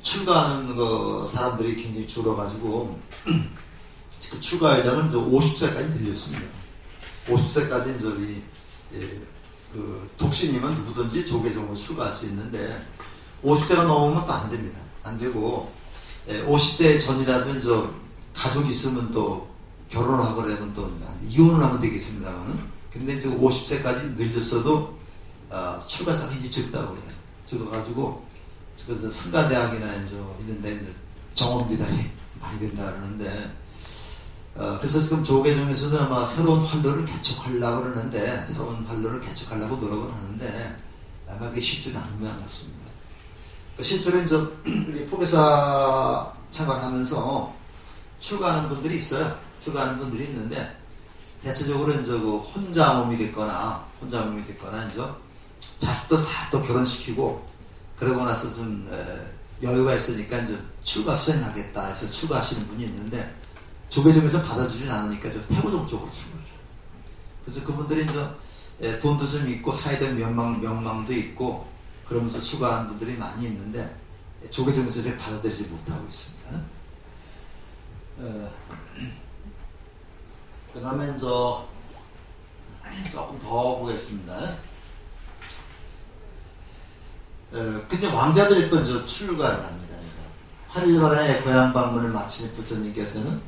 출가하는 그 사람들이 굉장히 줄어가지고 그 출가하려면 50세까지 들렸습니다. 50세까지 이제 우리 그 독신이면 누구든지 조계종으로 출가할 수 있는데 50세가 넘으면 또 안 됩니다. 안 되고 50세 전이라도 이제 가족이 있으면 또 결혼을 하고 그러면 또 이혼을 하면 되겠습니다만은 근데 이제 50세까지 늘렸어도 출가자가 이제 적다고 그래요. 적어가지고 그래서 승가대학이나 이제 있는데 이제 정원비달이 많이 된다 그러는데 그래서 지금 조계종에서도 아마 새로운 활로를 개척하려고 그러는데 새로운 활로를 개척하려고 노력을 하는데 아마 그게 쉽지는 않은 것 같습니다. 실제로 이제 우리 포교사 생활하면서 출가하는 분들이 있어요. 출가하는 분들이 있는데 대체적으로 이제 그 혼자 몸이 됐거나 이제 자식도 다 또 결혼시키고 그러고 나서 좀 여유가 있으니까 이제 출가 수행하겠다 해서 출가하시는 분이 있는데 조계종에서 받아주진 않으니까 저 태고종 쪽으로 출가를 해요. 그래서 그분들이 이제 돈도 좀 있고 사회적 명망도 있고 그러면서 출가하는 분들이 많이 있는데 조계종에서 제가 받아들이지 못하고 있습니다. 그 다음에 이제 조금 더 보겠습니다. 근데 왕자들이 또 이제 출가를 합니다. 8일간의 고향 방문을 마친 부처님께서는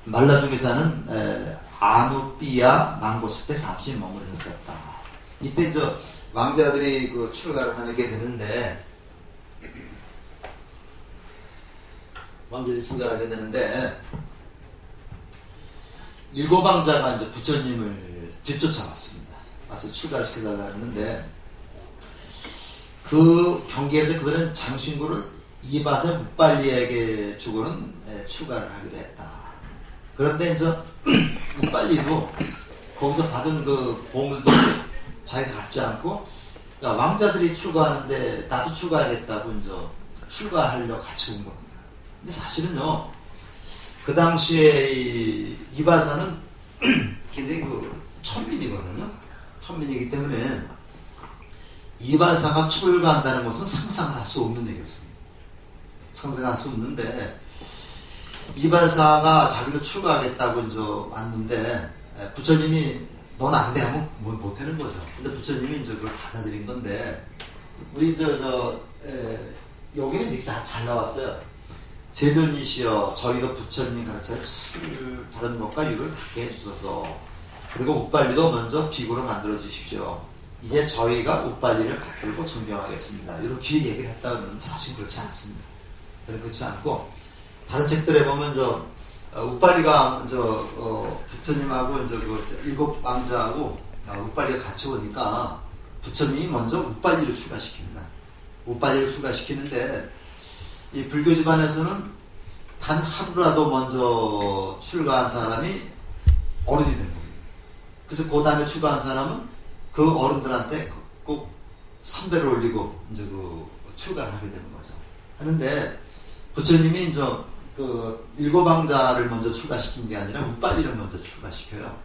말라족에 사는 아누비아 망고숲에 잠시 머무르셨다. 이때 이제 왕자들이 그 출가를 하게 되는데 일곱 왕자가 이제 부처님을 뒤쫓아왔습니다. 와서 출가를 시켜달라고 했는데 그 경계에서 그들은 장신구를 이바사 묵발리에게 주고는 출가를 하기로 했다. 그런데 이제 묵발리도 거기서 받은 그 보물도 자기가 갖지 않고 야, 왕자들이 출가하는데 나도 출가하겠다고 이제 출가하려고 같이 온 겁니다. 근데 사실은요 그 당시에 이바사는 굉장히 그 천민이거든요. 천민이기 때문에 이바사가 출가한다는 것은 상상을 할 수 없는 얘기였습니다. 상상할 수 없는데 이바사가 자기도 출가하겠다고 이제 왔는데 부처님이 넌 안 돼 하면 못 하는 거죠. 근데 부처님이 이제 그걸 받아들인 건데 우리 여기는 이렇게 잘 나왔어요. 제도니시여 저희도 부처님 가르쳐서 술 다른 것과 유를 닿게 해주소서. 그리고 우빨리도 먼저 비구로 만들어 주십시오. 이제 저희가 우빨리를 받들고 존경하겠습니다. 이렇게 얘기를 했다면 사실 그렇지 않습니다. 그렇지 않고 다른 책들에 보면 우빨리가 부처님하고 그 일곱 왕자하고 우빨리가 같이 오니까 부처님이 먼저 우빨리를 출가시킵니다. 우빨리를 출가시키는데 이 불교 집안에서는 단 하루라도 먼저 출가한 사람이 어른이 되는 겁니다. 그래서 그 다음에 출가한 사람은 그 어른들한테 꼭 선배를 올리고 이제 그 출가를 하게 되는 거죠. 하는데 부처님이 이제 그 일곱 왕자를 먼저 출가시킨 게 아니라 울빨리를 먼저 출가시켜요.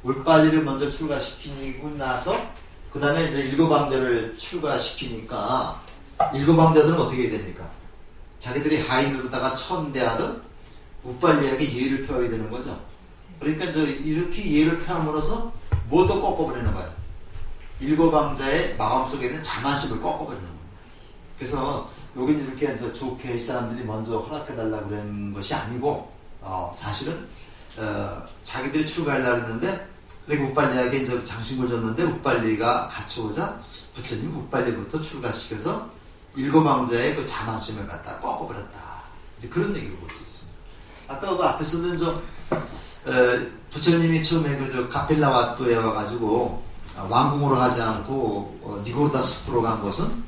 울빨리를 먼저 출가시키고 나서 그 다음에 이제 일곱 왕자를 출가시키니까 일곱 왕자들은 어떻게 됩니까? 자기들이 하인으로다가 천대하던 울빨리에게 예의를 표하게 되는 거죠. 그러니까 이렇게 예의를 표함으로써 뭐도 꺾어버리는 거예요. 일곱 왕자의 마음속에 있는 자만심을 꺾어버리는 거예요. 그래서 여기는 이렇게 좋게 이 사람들이 먼저 허락해달라고 그런 것이 아니고 사실은 자기들이 출가하려고 했는데 그리고 우빨리에게 이제 장신을 줬는데 우빨리가 같이 오자 부처님이 우빨리부터 출가시켜서 일곱 왕자의 그 자만심을 갖다 꺾어버렸다. 이제 그런 얘기를 볼 수 있습니다. 아까 그 앞에서는 부처님이 처음에 그 카필라 와뚜에 와가지고 왕궁으로 가지 않고 니고르다 숲으로 간 것은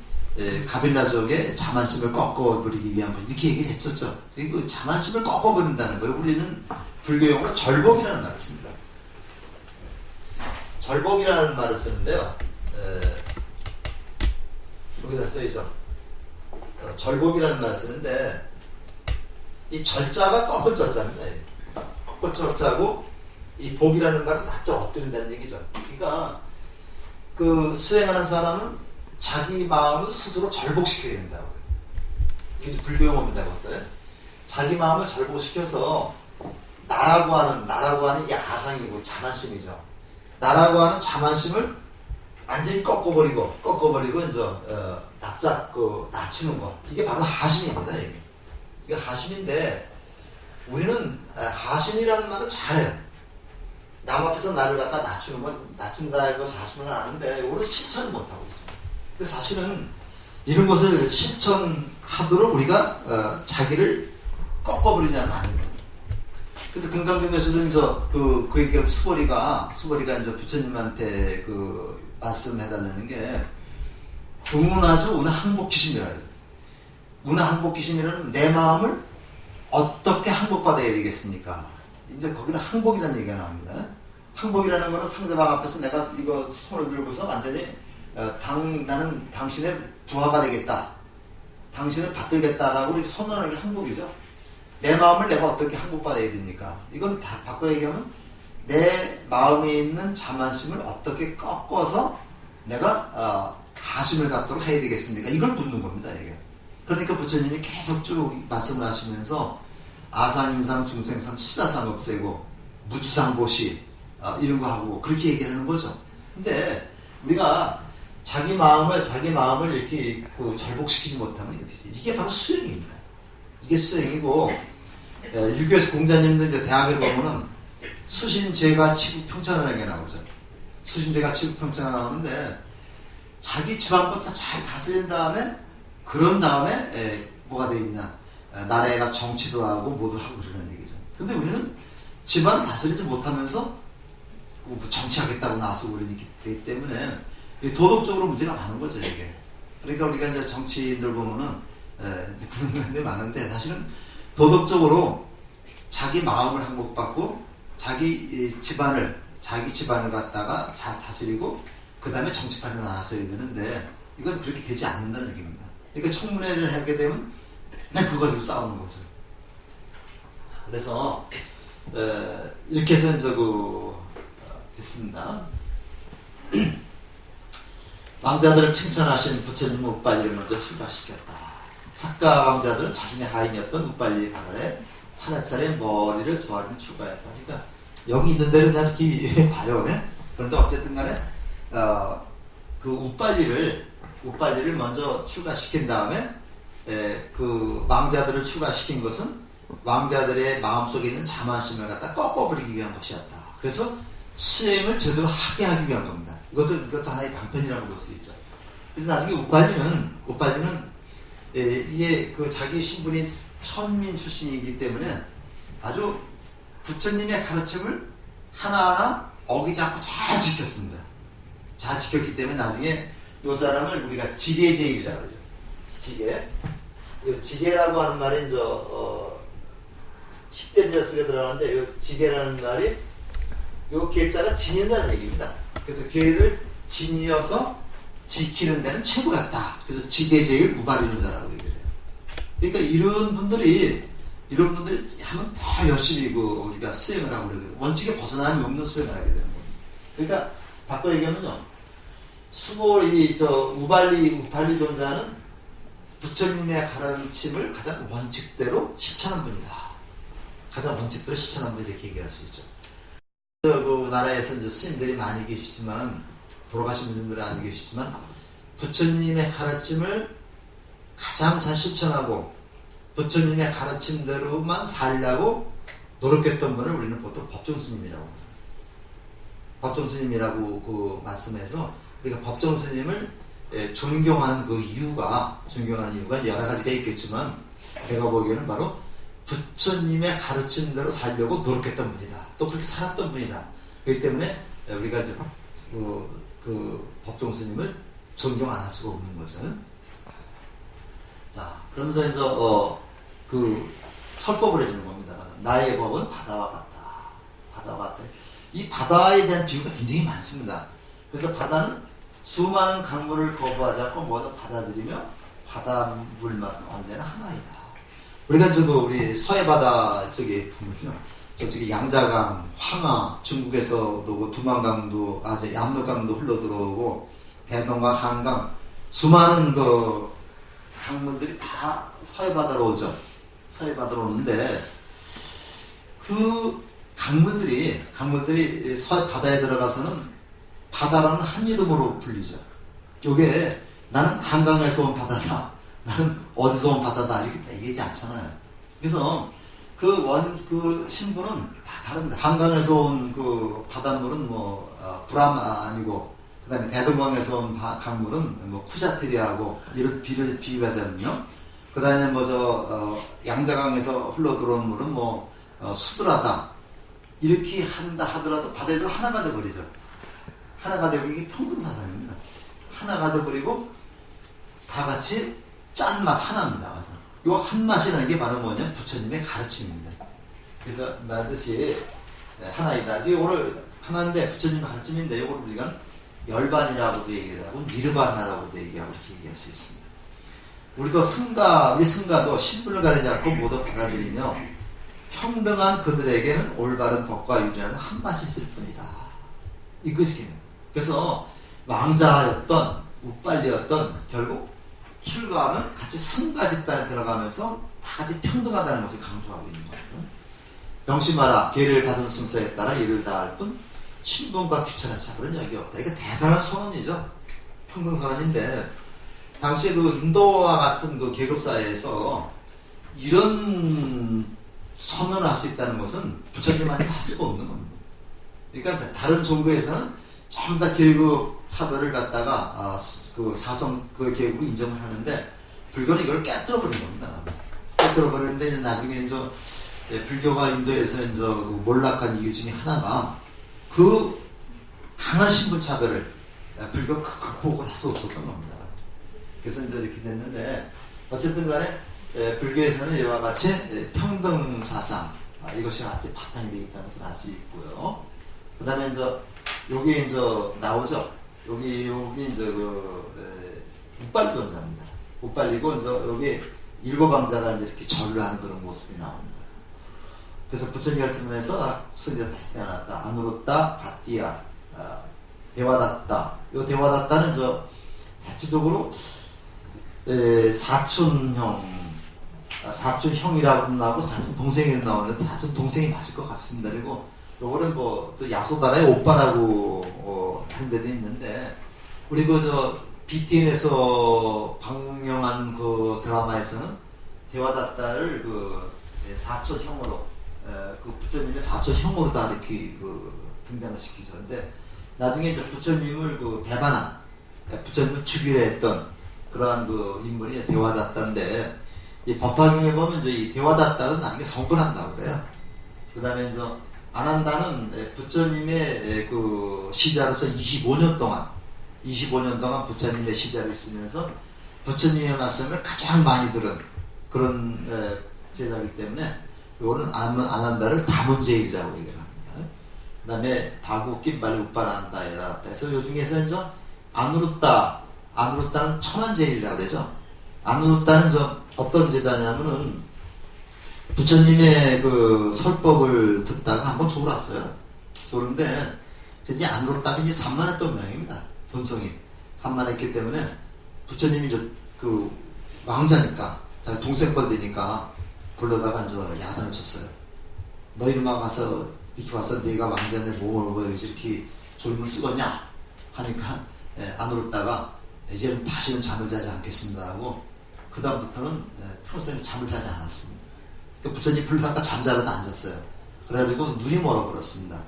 가빌라족의 자만심을 꺾어버리기 위한 것 이렇게 얘기를 했었죠. 그 자만심을 꺾어버린다는 거예요. 우리는 불교용어로 절복이라는 말을 씁니다. 절복이라는 말을 쓰는데요. 여기다 써있어. 절복이라는 말을 쓰는데 이 절자가 꺾을 절자입니다. 꺾을 절자고 이 복이라는 말은 낙자 엎드린다는 얘기죠. 그러니까 그 수행하는 사람은 자기 마음을 스스로 절복시켜야 된다고요. 이게 불교용어입니다. 그것들. 자기 마음을 절복시켜서 나라고 하는 이 아상이고 자만심이죠. 나라고 하는 자만심을 완전히 꺾어버리고 이제 낮추는 거. 이게 바로 하심입니다. 이게 하심인데 우리는 하심이라는 말은 잘해요. 남 앞에서 나를 갖다 낮추는 건 낮춘다 이거 하심은 아는데 이거를 실천을 못하고 있습니다. 근데 사실은 이런 것을 실천하도록 우리가 자기를 꺾어버리지 않으면 안 됩니다. 그래서 금강경에서도 그 얘기가 수보리가 이제 부처님한테 말씀해달라는 게 응운하죠. 운하 항복기심이라 해요. 운하 항복기심이라는 내 마음을 어떻게 항복받아야 되겠습니까? 이제 거기는 항복이라는 얘기가 나옵니다. 항복이라는 거는 상대방 앞에서 내가 이거 손을 들고서 완전히 나는 당신의 부하가 되겠다. 당신을 받들겠다라고 이렇게 선언하는 게 항복이죠. 내 마음을 내가 어떻게 항복받아야 됩니까? 이건 다 바꿔 얘기하면 내 마음에 있는 자만심을 어떻게 꺾어서 내가 하심을 갖도록 해야 되겠습니까? 이걸 묻는 겁니다. 이게. 그러니까 부처님이 계속 쭉 말씀을 하시면서 아상, 인상, 중생상, 수자상 없애고 무주상보시 이런 거 하고 그렇게 얘기하는 거죠. 근데 우리가 자기 마음을 이렇게 절복시키지 못하면 이게 바로 수행입니다. 이게 수행이고 유교에서 공자님도 이제 대학에 보면은 수신제가 치국평천하는 게 나오죠. 수신제가 치국평천하 나오는데 자기 집안부터 잘 다스린 다음에 그런 다음에 뭐가 돼 있냐 나라에 가서 정치도 하고 뭐도 하고 그러는 얘기죠. 근데 우리는 집안 다스리지 못하면서 뭐 정치하겠다고 나서고 그러기 때문에 도덕적으로 문제가 많은 거죠 이게. 그러니까 우리가 이제 정치인들 보면은 그런 게 많은데 사실은 도덕적으로 자기 마음을 항복받고 자기 집안을 갖다가 잘 다스리고 그 다음에 정치판에 나서야 되는데 이건 그렇게 되지 않는다는 얘기입니다. 그러니까 청문회를 하게 되면 그냥 그거 가지고 싸우는 거죠. 그래서 이렇게 해서 이제 됐습니다. 왕자들을 칭찬하신 부처님 우빨리를 먼저 출가시켰다. 삭가 왕자들은 자신의 하인이었던 우빨리 가을에 차례차례 머리를 조아리는 출가했다. 그러니까 여기 있는 데는 그냥 이렇게 봐요. 그런데 어쨌든 간에 그 우빨리를 먼저 출가시킨 다음에 그 왕자들을 출가시킨 것은 왕자들의 마음속에 있는 자만심을 갖다 꺾어버리기 위한 것이었다. 그래서 수행을 제대로 하게 하기 위한 겁니다. 이것도 하나의 방편이라고 볼 수 있죠. 그래서 나중에 우빨리는 이게 자기 신분이 천민 출신이기 때문에 아주 부처님의 가르침을 하나하나 어기지 않고 잘 지켰습니다. 잘 지켰기 때문에 나중에 이 사람을 우리가 지계제일이라고 그러죠. 지계라고 하는 말이 10대지자 속에 들어가는데 이 지계라는 말이 이 계자가 지닌다는 얘기입니다. 그래서 계를 지니어서 지키는 데는 최고 같다. 그래서 지계제일 우발이존자라고 얘기를 해요. 그러니까 이런 분들이 하면 더 열심히 우리가 수행을 하고 그러거든요. 원칙에 벗어남이 없는 수행을 하게 되는 겁니다. 그러니까 바꿔 얘기하면요. 우발리 존자는 부처님의 가르침을 가장 원칙대로 실천한 분이다. 가장 원칙대로 실천한 분이 이렇게 얘기할 수 있죠. 그 나라에서 이제 스님들이 많이 계시지만 돌아가신 분들은 안 계시지만 부처님의 가르침을 가장 잘 실천하고 부처님의 가르침대로만 살려고 노력했던 분을 우리는 보통 법정 스님이라고 합니다. 법정 스님이라고 그 말씀해서 우리가 법정 스님을 존경하는 그 이유가 여러 가지가 있겠지만 제가 보기에는 바로 부처님의 가르친 대로 살려고 노력했던 분이다. 또 그렇게 살았던 분이다. 그렇기 때문에 우리가 이제 그 법정 스님을 존경 안 할 수가 없는 거죠. 자, 그러면서 이제 그 설법을 해주는 겁니다. 나의 법은 바다와 같다. 바다와 같다. 이 바다에 대한 비유가 굉장히 많습니다. 그래서 바다는 수많은 강물을 거부하지 않고 모두 받아들이며 바닷물 맛은 언제나 하나이다. 우리가 우리 서해바다 저기 저쪽에 양자강, 황하, 중국에서도 두만강도, 압록강도 흘러들어오고 대동강, 한강, 수많은 그 강물들이 다 서해바다로 오죠. 서해바다로 오는데 그 강물들이 서해바다에 들어가서는 바다라는 한 이름으로 불리죠. 요게 나는 한강에서 온 바다다, 나는 어디서 온 바다다 이렇게 얘기하지 않잖아요. 그래서 그 신분은 다 다릅니다. 한강에서 온 그 바닷물은 브람 아니고, 그 다음에 대동강에서 온 강물은 쿠자테리아하고 이렇게 비유하자면요. 그 다음에 양자강에서 흘러 들어온 물은 수드라다 이렇게 한다 하더라도 바다에도 하나가 돼버리죠. 하나가 되고, 이게 평등사상입니다. 하나가 돼버리고 다 같이 짠맛 하나입니다. 그래서 이 한 맛이라는 게 바로 뭐냐, 부처님의 가르침입니다. 그래서 말듯이 하나이다. 이게 오늘 하나인데 부처님의 가르침인데 이걸 우리가 열반이라고도 얘기를 하고 니르바나라고도 얘기하고 이렇게 얘기할 수 있습니다. 우리 승가도 신분을 가리지 않고 모두 받아들이며 평등한 그들에게는 올바른 법과 유리하는 한 맛이 있을 뿐이다. 이것이에요. 그래서 왕자였던 우빨리였던 결국 출가하면 같이 승가 집단에 들어가면서 다 같이 평등하다는 것을 강조하고 있는 거예요. 명심하라. 계를 받은 순서에 따라 일을 다할 뿐 신분과 귀천한 차별은 여기 없다. 이게 대단한 선언이죠. 평등선언인데 당시에 그 인도와 같은 그 계급사회에서 이런 선언을 할 수 있다는 것은 부처님만이 할 수가 없는 겁니다. 그러니까 다른 종교에서는 전부 다 계급 차별을 갖다가 그 계급을 인정을 하는데 불교는 이걸 깨뜨려버린 겁니다. 깨뜨려버리는데 이제 나중에 이제 불교가 인도에서 이제 몰락한 이유 중에 하나가 그 강한 신분 차별을 불교가 극복을 할 수 없었던 겁니다. 그래서 이제 이렇게 됐는데 어쨌든 간에 불교에서는 이와 같이 평등 사상 이것이 같이 바탕이 되어 있다는 것을 알 수 있고요. 그 다음에 이제 여기 이제 나오죠. 여기 이제 우빨존자입니다. 우빨리고 이제 여기 일곱 왕자가 이제 이렇게 절을 하는 그런 모습이 나옵니다. 그래서 부처님 가르침을 해서 스리가 다시 태어났다. 아누르타, 바띠야, 대화다tta. 이 대화다tta는 대체적으로 사촌형이라고 나오고 사촌 동생이 나오는데 사촌 동생이 맞을 것 같습니다. 그리고 요거는 또 야소다라의 오빠라고 하는 데도 있는데, 우리 BTN에서 방영한 그 드라마에서는 대화다tta를 사촌형으로, 부처님의 사촌형으로 다 이렇게 등장을 시키죠. 근데 나중에 이제 부처님을 배반한, 부처님을 죽이려 했던 그러한 인물이 대화다tta인데, 이 법화경에 보면 이제 이 대화다tta는 나중에 성불한다고 그래요. 그 다음에 이제 아난다는 부처님의 시자로서 25년 동안 부처님의 시자로 있으면서 부처님의 말씀을 가장 많이 들은 그런 제자이기 때문에 이거는 아난다를 다문제일이라고 얘기를 합니다. 그 다음에 다국긴 빨리 우빠난다이라 해서 요 중에서 이제 아누르따는 천안제일이라고 그러죠. 아누르따는 어떤 제자냐면은 부처님의 설법을 듣다가 한번 졸았어요. 졸은데 이제 아누르따가 이제 산만했던 모양입니다. 본성이 산만했기 때문에 부처님이 왕자니까 자기 동생뻘 되니까 불러다가 이제 야단을 쳤어요. 너 이놈아 가서 이렇게 와서 내가 왕자인데 뭐 이렇게 졸음을 쓰겠냐 하니까 아누르따가 이제는 다시는 잠을 자지 않겠습니다 하고 그 다음부터는 평생 잠을 자지 않았습니다. 부처님 불러다가 잠자러도 앉았어요. 그래가지고 눈이 멀어버렸습니다.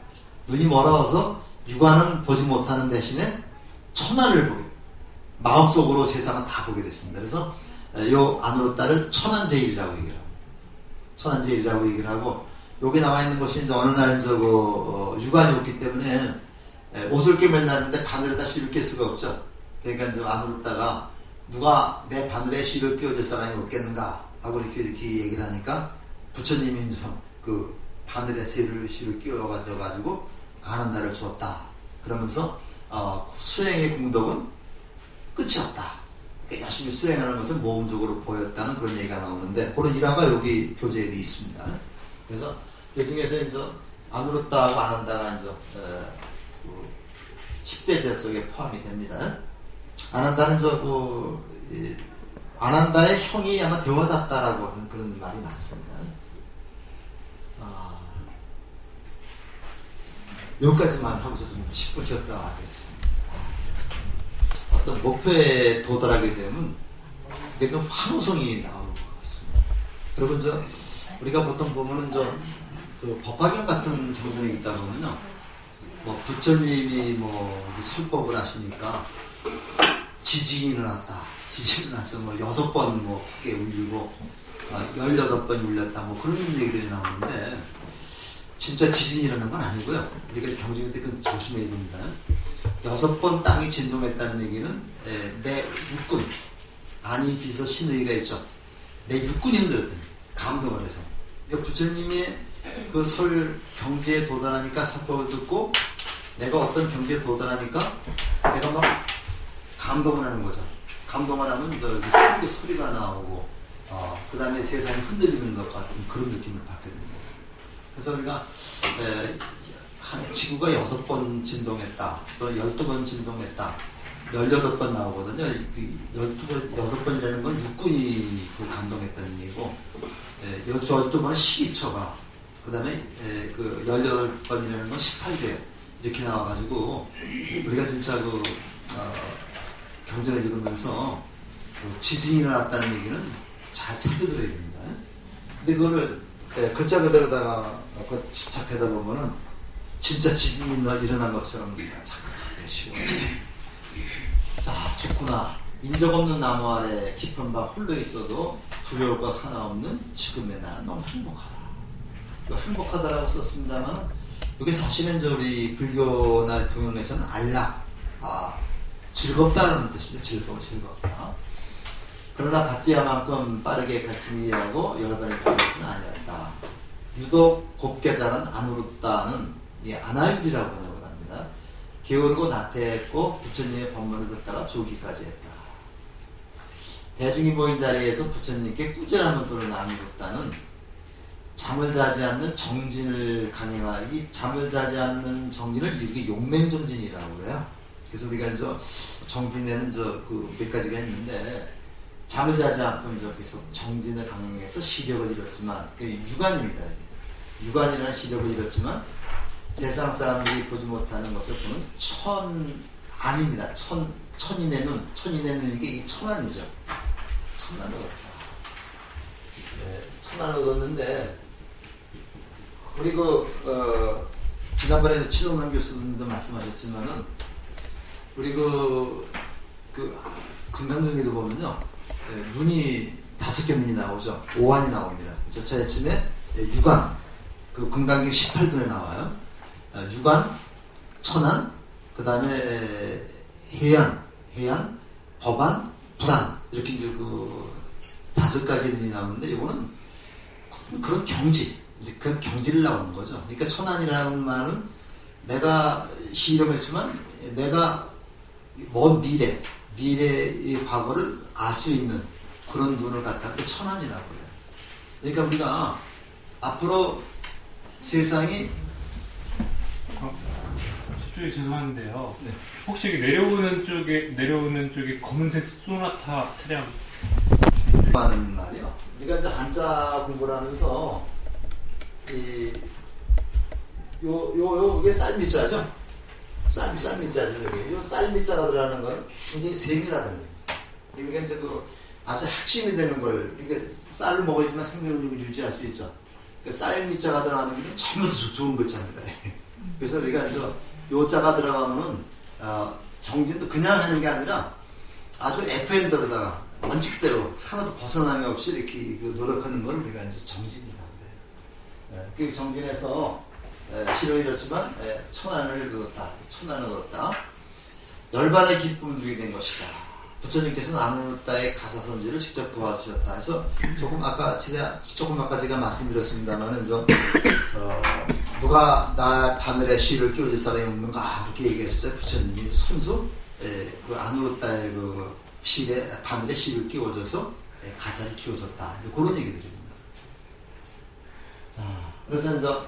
눈이 멀어서 육안은 보지 못하는 대신에 천안을 보게, 마음속으로 세상을 다 보게 됐습니다. 그래서 요 아누르타를 천안제일이라고 얘기를 합니다. 천안제일이라고 얘기를 하고, 여기 나와 있는 것이 이제 어느 날 육안이 없기 때문에 옷을 꿰매놨는데 바늘에다 실을 낄 수가 없죠. 그러니까 이제 아누르타가 누가 내 바늘에 실을 끼워줄 사람이 없겠는가 하고 이렇게 얘기를 하니까 부처님이 이제 그 바늘에 실을 끼워가지고 아난다를 주었다. 그러면서 수행의 공덕은 끝이 없다. 그러니까 열심히 수행하는 것을 모험적으로 보였다는 그런 얘기가 나오는데, 그런 일화가 여기 교재에 있습니다. 그래서 그 중에서 이제 아누르타하고 아난다가 이제 10대 제석에 포함이 됩니다. 아난다는 아난다의 형이 아마 되어졌다라고 하는 그런 말이 많습니다. 여기까지만 하고서 좀 10분 쉬었다 하겠습니다. 어떤 목표에 도달하게 되면 그게 또 환호성이 나오는 것 같습니다. 그리고 우리가 보통 보면은 그 법화경 같은 경전이 있다 보면요, 뭐 부처님이 설법을 하시니까 지진이 일어났다. 지진이 일어나서 6번 크게 울리고 18번 울렸다. 그런 얘기들이 나오는데, 진짜 지진이 일어난 건 아니고요. 우리가 경전일 때 그건 조심해야 됩니다. 6번 땅이 진동했다는 얘기는 내 육군, 아니 비서 신의가 있죠. 내 육군이 흔들었더니 감동을 해서, 부처님이 그 설 경지에 도달하니까 설법을 듣고 내가 어떤 경지에 도달하니까 내가 막 감동을 하는 거죠. 감동을 하면 소리가 나오고 그 다음에 세상이 흔들리는 것 같은 그런 느낌을 받게 됩니다. 그래서 우리가 지구가 6번 진동했다, 또 12번 진동했다, 18번 나오거든요. 6번이라는 건 육군이 감동했다는 얘기고, 12번은 12처가, 그 다음에 그 18번이라는 건 18개 이렇게 나와가지고, 우리가 진짜 경전을 읽으면서 지진이 일어났다는 얘기는 잘 새겨들어야 됩니다. 근데 그거를 글자 그대로다가 집착하다 보면은 진짜 지진이 일어난 것처럼 착각하기 쉬워요. 자, 좋구나. 인적 없는 나무 아래 깊은 밤 홀로 있어도 두려울 것 하나 없는 지금의 나는 너무 행복하다. 행복하다라고 썼습니다만, 이게 사실은 우리 불교나 동양에서는 안락, 즐겁다는 뜻인데, 즐겁다. 그러나 바띠아만큼 빠르게 같이 이해하고 여러 번의 경험은 아니었다. 유독 곱게 자란 아누르타는 아나율이라고 번역을 합니다. 게으르고 나태했고 부처님의 법문을 듣다가 조기까지 했다. 대중이 모인 자리에서 부처님께 꾸준한 문도를 나누었다는 잠을 자지 않는 정진을 강행하여, 이 잠을 자지 않는 정진을 이렇게 용맹정진이라고 해요. 그래서 우리가 정진에는 몇 가지가 있는데, 잠을 자지 않고 계속 정진을 강행해서 시력을 잃었지만, 유관입니다. 유관이라는 시력을 잃었지만 세상 사람들이 보지 못하는 것을 보는 아닙니다. 천인의 눈, 이게 천안이죠. 천안을 얻었다. 천안을 얻었는데, 우리 지난번에 최동남 교수님도 말씀하셨지만은, 우리 금강경에도 보면요, 눈이 5개 눈이 나오죠. 오한이 나옵니다. 그래서 차례쯤에 유관, 금강경 18분에 나와요. 유관, 천안, 그 다음에 해안, 법안, 불안, 이렇게 이제 5가지 눈이 나오는데, 이거는 그런 경지, 이제 그 경지를 나오는 거죠. 그러니까 천안이라는 말은 내가 시력을 했지만 내가 먼 미래의 과거를 알 수 있는 그런 눈을 갖다가 천안이라고 해요. 그러니까 우리가 앞으로 세상이 저쪽에 죄송한데요. 네. 혹시 내려오는 쪽에 검은색 소나타 차량 하는 말이요. 우리가 이제 한자 공부를 하면서 이게 쌀미자죠. 쌀미자죠. 여기 이 쌀미자가 들어가는 건 굉장히 세밀하다는 거예요. 그러니까 이제 아주 핵심이 되는 걸, 이게 쌀을 먹어야지만 생명력을 유지할 수 있죠. 그 쌀미자가 들어가는 게 전부 좋은 글자입니다. 그래서 우리가 이제 요자가 들어가면은 정진도 그냥 하는 게 아니라 아주 FM대로다가 원칙대로 하나도 벗어남이 없이 이렇게 노력하는 걸 우리가 이제 정진이라고 해요. 그 정진에서 시로 이렇지만 천안을 그었다, 천안을 얻었다. 열반의 기쁨을 누리게 된 것이다. 부처님께서는 아누르타의 가사 선지를 직접 도와주셨다. 해서 조금 아까 제가 말씀드렸습니다만은 누가 나 바늘에 시를 끼워줄 사람이 없는가 이렇게 얘기했어요. 부처님이 손수 그 아누르타의 그 실에 바늘에 시를 끼워줘서 가사를 키워줬다. 그런 얘기들입니다. 자, 그래서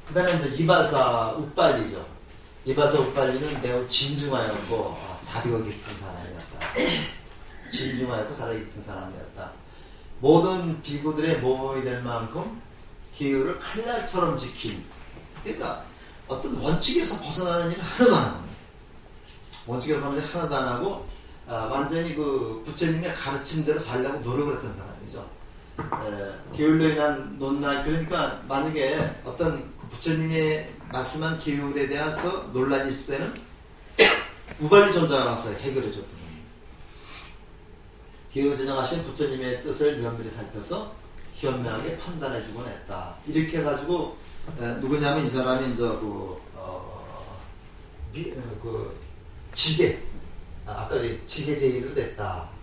그다음에 이제 이바사 우빨리죠. 이바사 우빨리는 매우 진중하였고 사리가 깊은 사람이었다. 진중하였고 사리가 깊은 사람이었다. 모든 비구들의 모범이 될 만큼 기율을 칼날처럼 지킨. 그러니까 어떤 원칙에서 벗어나는 일은 하나도 안 하고, 원칙에서 벗어나는 일 하나도 안 하고 완전히 그 부처님의 가르침대로 살려고 노력을 했던 사람이죠. 기율로 인한 논란, 그러니까 만약에 어떤 그 부처님의 말씀한 기율에 대해서 논란이 있을 때는 우발리 존자가 와서 해결해 줬던 겁니다. 기율 제정하신 부처님의 뜻을 면밀히 살펴서 현명하게 판단해 주곤 했다. 이렇게 해가지고 누구냐면 이 사람이 이제 지게 아까 지게 제의를 냈다.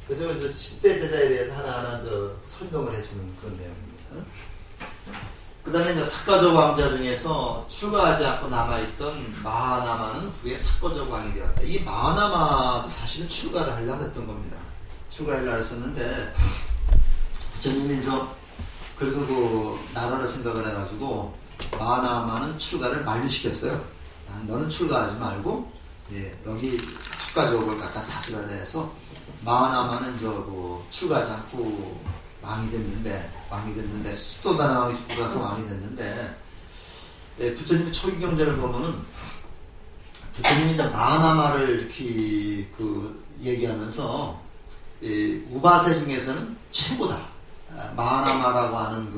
그래서 이제 10대 제자에 대해서 하나하나 설명을 해주는 그런 내용입니다. 그 다음에 이제 사과적 왕자 중에서 출가하지 않고 남아있던 마하나마는 후에 사과적 왕이 되었다. 이 마하나마도 사실은 출가를 하려고 했던 겁니다. 출가를 하려고 했었는데, 부처님이 그래도 그 나라를 생각을 해가지고, 마하나마는 출가를 만류시켰어요. 너는 출가하지 말고, 여기 석가족을 갖다 다스려야 해서, 마하나마는 출가하지 않고 왕이 됐는데 수도다나 왕이 죽고 왕이 됐는데, 부처님의 초기 경전을 보면은 부처님이 이제 마하나마를 이렇게 얘기하면서 우바세 중에서는 최고다. 마하나마라고 하는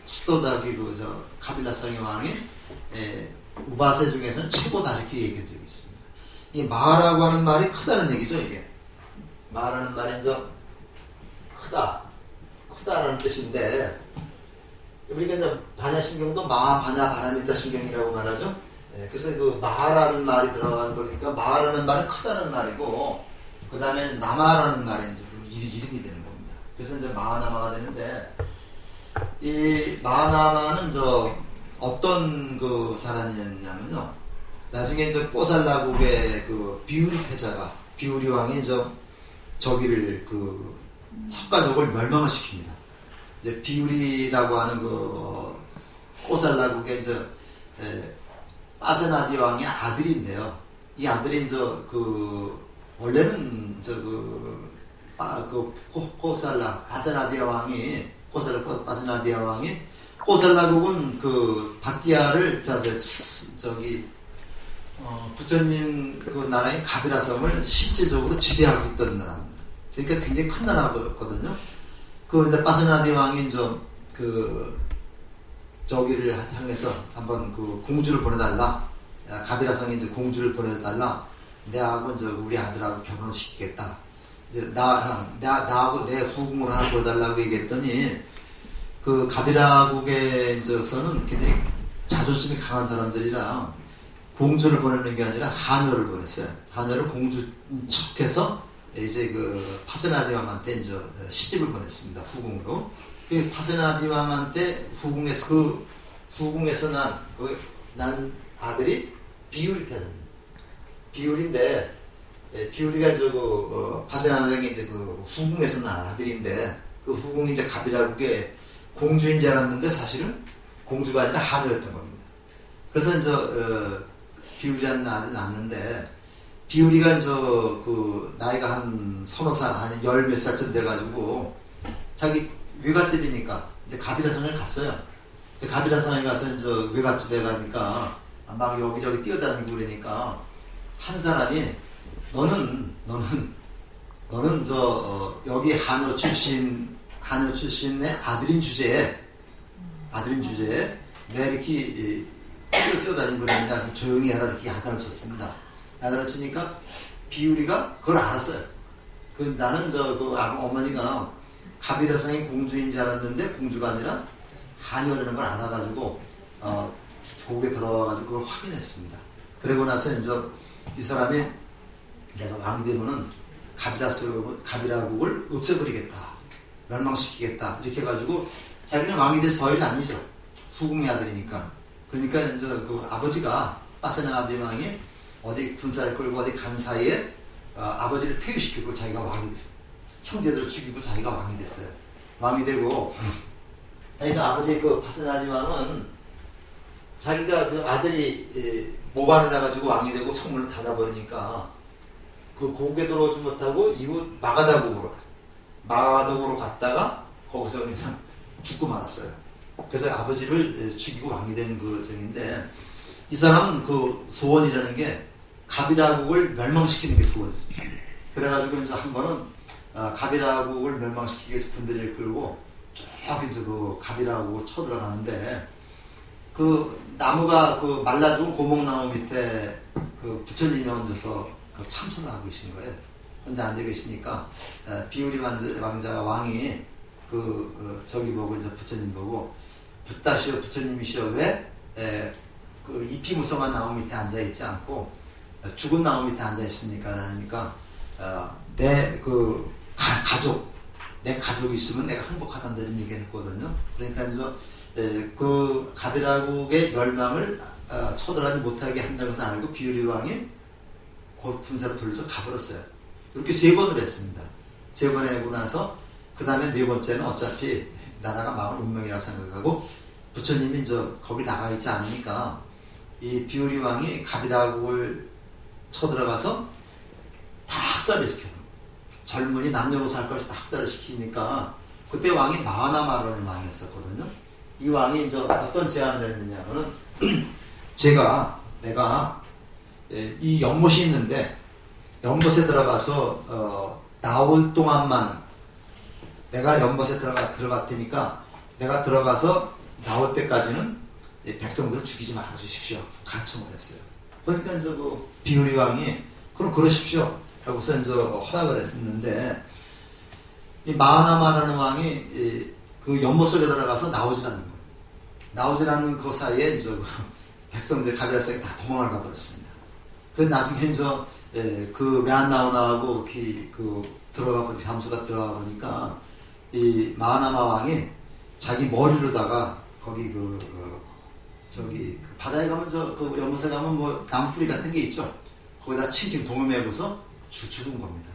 수도다기 카빌라성의 왕이 우바세 중에서는 최고다 이렇게 얘기해 드리고 있습니다. 이 마라고 하는 말이 크다는 얘기죠. 이게 마라는 말이 크다라는 뜻인데, 우리가 이제 반야신경도 마, 반야, 바라미타 신경이라고 말하죠. 그래서 그 마라는 말이 들어가는 거니까 마라는 말은 크다는 말이고, 그 다음에 나마라는 말이 이제 이름이 되는 겁니다. 그래서 이제 마하나마가 되는데, 이 마하나마는 어떤 그 사람이었냐면요. 나중에 이제 꼬살라국의 비우리 패자가, 비우리 왕이 저기를 석가족을 멸망을 시킵니다. 이제 비우리라고 하는 꼬살라국의 빠세나디 왕의 아들인데요. 이 아들이 원래는 빠세나디아 왕이, 빠세나디아 왕이, 꼬살라국은 바티아를, 부처님 나라인 가비라섬을 실제적으로 지배하고 있던 나라입니다. 그러니까 굉장히 큰 나라거든요. 이제 빠세나디 왕이 저기를 향해서 한번 공주를 보내달라. 가비라성에 이제 공주를 보내달라. 내하고 우리 아들하고 결혼을 시키겠다. 이제 나하고 내 후궁을 하나 보내달라고 얘기했더니, 가비라국에서는 굉장히 자존심이 강한 사람들이라 공주를 보내는 게 아니라 하녀를 보냈어요. 하녀를 공주 척해서 이제 파세나디 왕한테 이제 시집을 보냈습니다. 후궁으로. 파세나디 왕한테 후궁에서 난 아들이 비우리 태자입니다. 비우리인데, 비우리가 파세나디 왕이 이제 후궁에서 난 아들인데, 후궁이 이제 가비라국의 공주인 줄 알았는데 사실은 공주가 아니라 하녀였던 겁니다. 그래서 이제 비우리라는 아들이 낳았는데, 비우리가 나이가 한 서너 살, 한 열 몇 살쯤 돼가지고 자기 외갓집이니까 이제 가비라성에 갔어요. 이제 가비라성에 가서 이제 외갓집에 가니까 막 여기저기 뛰어다니고 그러니까 한 사람이 너는 여기 하녀 한여 출신의 아들인 주제에 왜 이렇게 뛰어다니고 그러느냐, 조용히 해라 이렇게 야단을 쳤습니다. 야단을 치니까 비유리가 그걸 알았어요. 나는 그 어머니가 가비라성의 공주인 줄 알았는데 공주가 아니라 한여라는 걸 알아가지고 고국에 들어와가지고 그걸 확인했습니다. 그러고 나서 이제 이 사람이 내가 왕이 되면은 가비라국을 없애버리겠다, 멸망시키겠다 이렇게 해가지고 자기는 왕이 될 서열이 아니죠. 후궁의 아들이니까. 그러니까 이제 그 아버지가 빠세나가디 왕이 어디 군사를 끌고 어디 간 사이에 아버지를 폐위시키고 자기가 왕이 됐어요. 형제들을 죽이고 자기가 왕이 됐어요. 왕이 되고, 그러니까 아버지 그 빠세나가디 왕은 자기가 그 아들이 모반을 해가지고 왕이 되고 성문을 닫아버리니까 그 고국에 들어오지 못하고 이후 마가다국으로 갔다가 거기서 그냥 죽고 말았어요. 그래서 아버지를 죽이고 왕이 된 그 점인데, 이 사람은 그 소원이라는 게 가비라국을 멸망시키는 게 소원이었습니다. 그래가지고 이제 한 번은 가비라국을 멸망시키기 위해서 군대를 끌고 쭉 이제 그 가비라국으로 쳐들어가는데, 그 나무가 그 말라 죽은 고목나무 밑에 그 부처님이 얹어서 그 참선을 하고 계신 거예요. 혼자 앉아 계시니까 비우리 왕자가 왕이 저기 보고 이제 부처님 보고, 붓다시오 부처님이시여 왜 그 잎이 무성한 나무 밑에 앉아 있지 않고 죽은 나무 밑에 앉아 있습니까? 하니까 내 그 내 가족이 있으면 내가 행복하다는 이런 얘기를 했거든요. 그러니까 이제 그 가비라국의 멸망을 쳐들어가지 못하게 한다는 것을 알고 비우리 왕이 그 군사를 돌려서 가버렸어요. 이렇게 3번을 했습니다. 3번 하고 나서 그 다음에 4번째는 어차피 나라가 망할 운명이라고 생각하고 부처님이 이제 거기 나가 있지 않으니까 이 비우리 왕이 가비라국을 쳐들어가서 다 학살을 시켜요. 젊은이 남녀노소 할 것이 다 학살을 시키니까, 그때 왕이 마하나마라는 왕이었었거든요. 이 왕이 이제 어떤 제안을 했느냐면은 내가 이 연못이 있는데 연못에 들어가서 나올 동안만 내가 연못에 들어갈 테니까 내가 들어가서 나올 때까지는 백성들을 죽이지 말아 주십시오. 간청을 했어요. 그러니까 이제 그 비우리 왕이 그럼 그러십시오 하고서 이제 허락을 했었는데, 이 마하나마라는 왕이 그 연못 속에 들어가서 나오질 않는 거예요. 나오질 않는 그 사이에 이제 백성들 가비라성이 다 도망을 가버렸습니다. 그래서 나중에 이제 그 왜 안 나오나하고 들어가 잠수가 들어가 보니까 이 마하나마 왕이 자기 머리로다가 거기 저기 바다에 가면 그 연못에 가면 뭐 나무뿌리 같은 게 있죠. 거기다 칭칭 동음해고서 죽은 겁니다.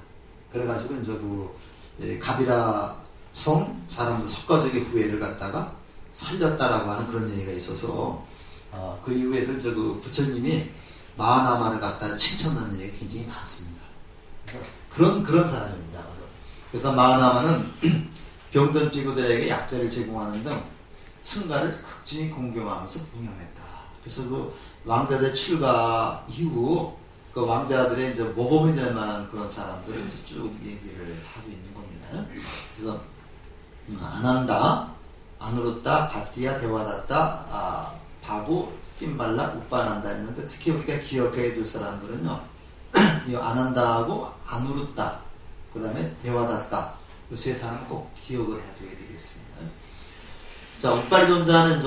그래가지고 이제 가비라성 사람들 석가적의 후예를 갖다가 살렸다라고 하는 그런 얘기가 있어서 그 이후에도 이제 그 부처님이 마하나마를 갖다 칭찬하는 얘기가 굉장히 많습니다. 그래서 그런 사람입니다. 그래서 마하나마는 병든 비구들에게 약재를 제공하는 등 승가를 극진히 공경하면서 봉양했다. 그래서 그 왕자들 출가 이후 그 왕자들의 이제 모범이 될 만한 그런 사람들을 이제 쭉 얘기를 하고 있는 겁니다. 그래서 아난다, 아누르타, 바티야, 데와다타, 바구, 낀발라, 우빠난다 했는데, 특히 우리가 기억해야 될 사람들은요, 이 아난다하고 아누르타, 그 다음에 데와다타, 이 3사람은 꼭 기억을 해줘야 되겠습니다. 자, 우빠리존자는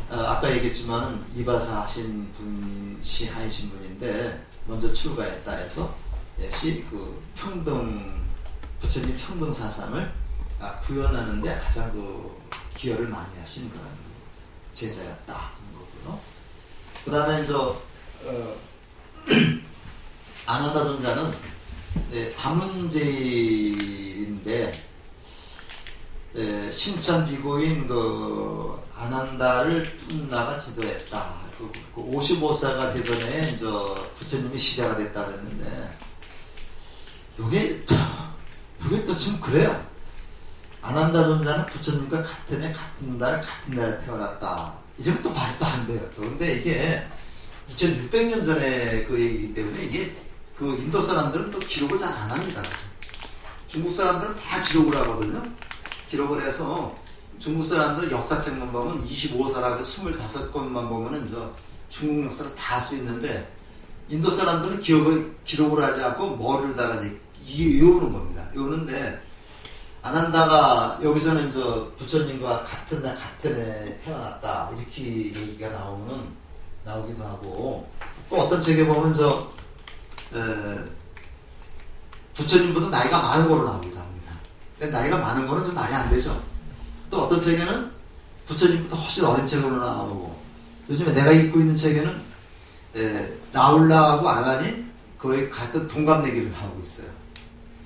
아까 얘기했지만은 이바사 하신 분이 하신 분인데, 먼저 출가했다 해서 역시 그 부처님 평등 사상을 구현하는데 가장 기여를 많이 하신 그런 제자였다 하는 거고요. 그 다음에 아난다 존자는 다문제인데 신천 비고인 아난다를 뚱나가 지도했다. 55사가 되던 해에 부처님이 시자가 됐다 그랬는데, 요게 또 지금 그래요. 아난다 존자는 부처님과 같은 해, 같은 달에 태어났다. 이러면 또 말도 안 돼요. 근데 이게 2600년 전에 그 얘기이기 때문에 이게 그 인도 사람들은 또 기록을 잘 안 합니다. 중국 사람들은 다 기록을 하거든요. 기록을 해서 중국 사람들은 역사책만 보면 25사라고 25권만 보면은 저 중국 역사를 다 할 수 있는데 인도 사람들은 기록을 하지 않고 머리를다가 이어오는 겁니다. 이오는데 아난다가 여기서는 저 부처님과 같은 날 같은 해 태어났다 이렇게 얘기가 나오기도 하고 또 어떤 책에 보면 부처님보다 나이가 많은 거로 나오기도 합니다. 근데 나이가 많은 거는 좀 말이 안 되죠. 또 어떤 책에는 부처님보다 훨씬 어린 책으로 나오고 요즘에 내가 읽고 있는 책에는 나홀라하고 아난이 거의 같은 동갑 내기로 나오고 있어요.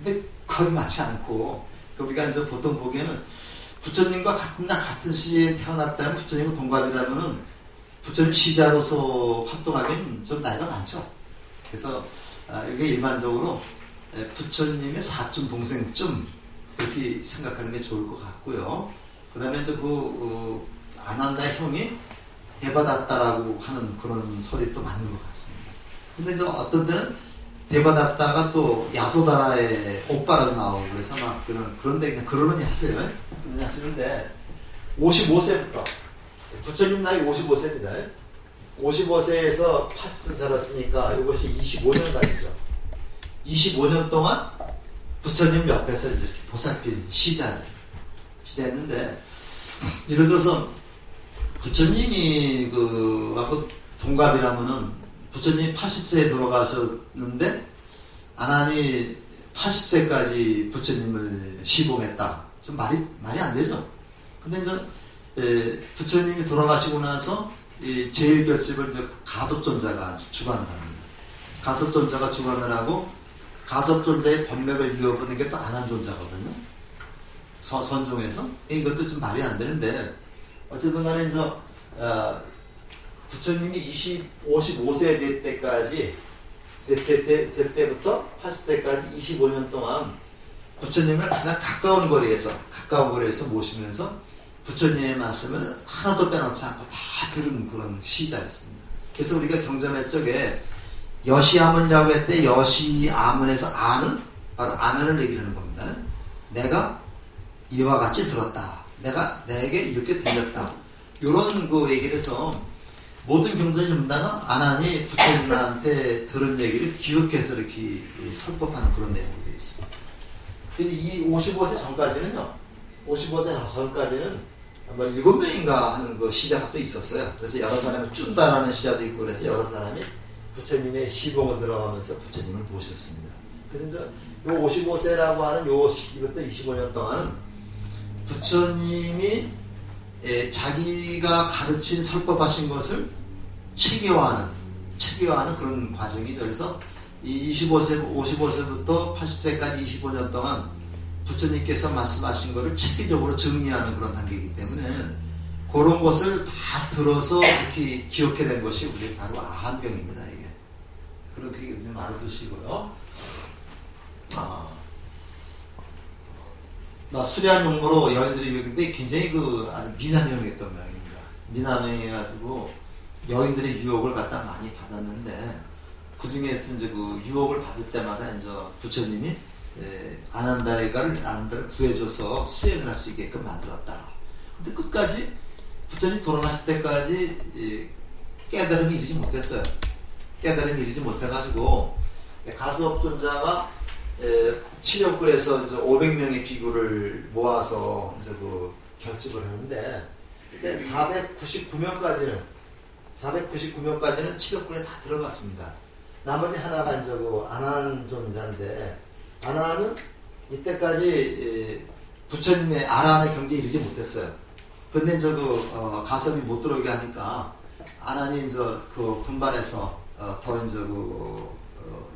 근데 거의 맞지 않고 우리가 이제 보통 보기에는 부처님과 같은 날 같은 시기에 태어났다면 부처님과 동갑이라면은 부처님 시자로서 활동하기엔 좀 나이가 많죠. 그래서 이게 일반적으로 부처님의 사촌 동생쯤 그렇게 생각하는 게 좋을 것 같고요. 그 다음에 이제 아난다의 형이 데바다tta라고 하는 그런 설이 또 맞는 것 같습니다. 근데 이제 어떤 때는 데바다tta가 또 야소다라의 오빠라고 나오고 그래서 막 그런데 그냥 그러느니 하세요. 그러느니 하시는데 55세부터 부처님 나이 55세입니다. 55세에서 80세 살았으니까 이것이 25년간이죠. 25년 동안 부처님 옆에서 이렇게 보살필 시자했는데 예를 들어서 부처님이 하고 동갑이라면은 부처님이 80세에 돌아가셨는데 아난이 80세까지 부처님을 시봉했다. 좀 말이 안 되죠. 근데 이제 부처님이 돌아가시고 나서 이 제일 결집을 이제 가섭존자가 주관을 합니다. 가섭존자가 주관을 하고 가섭존자의 법맥을 이어보는 게 또 아난존자거든요. 선종에서 이것도 좀 말이 안 되는데 어쨌든 간에 부처님이 55세 될 때까지 될 때부터 80세까지 25년 동안 부처님을 가장 가까운 거리에서 모시면서 부처님의 말씀을 하나도 빼놓지 않고 다 들은 그런 시자였습니다. 그래서 우리가 경전의 쪽에 여시아문이라고 했을 때 여시아문에서 아는 바로 아멘을 얘기를 하는 겁니다. 내가 이와 같이 들었다. 내게 이렇게 들렸다. 이런 얘기를 해서 모든 경전이 전부 다가 아난이 부처님한테 들은 얘기를 기억해서 이렇게 설법하는 그런 내용이 되어 있습니다. 이 55세 전까지는요, 55세 전까지는 아마 7명인가 하는 그 시자가 또 있었어요. 그래서 여러 사람이 쭌다라는 시자도 있고 그래서 여러 사람이 부처님의 시봉을 들어가면서 부처님을 모셨습니다. 그래서 이제 요 55세라고 하는 요 시기부터 25년 동안은 부처님이 자기가 가르친 설법하신 것을 체계화하는 그런 과정이죠. 그래서 이 55세부터 80세까지 25년 동안 부처님께서 말씀하신 것을 체계적으로 정리하는 그런 단계이기 때문에 그런 것을 다 들어서 이렇게 기억해낸 것이 우리 바로 아한병입니다. 이게. 그렇게 좀 알아두시고요. 수리한 용모로 여인들이 유혹인데 굉장히 아주 미남형이었던 모양입니다. 미남형해가지고 여인들의 유혹을 갖다 많이 받았는데 그 중에서 이제 유혹을 받을 때마다 이제 부처님이 아난다를 구해줘서 수행을 할 수 있게끔 만들었다. 근데 끝까지 부처님 돌아가실 때까지 깨달음이 이르지 못했어요. 깨달음이 이르지 못해가지고 가섭존자가 치력을 해서 이제 500명의 비구를 모아서 이제 결집을 했는데 그때 499명까지는 치력군에 다 들어갔습니다. 나머지 하나가 이제 아난존자인데 아난은 이때까지 부처님의 아란의 경지에 이르지 못했어요. 근데 이제 가섭이 못 들어오게 하니까 아난이 이제 분발해서 더 이제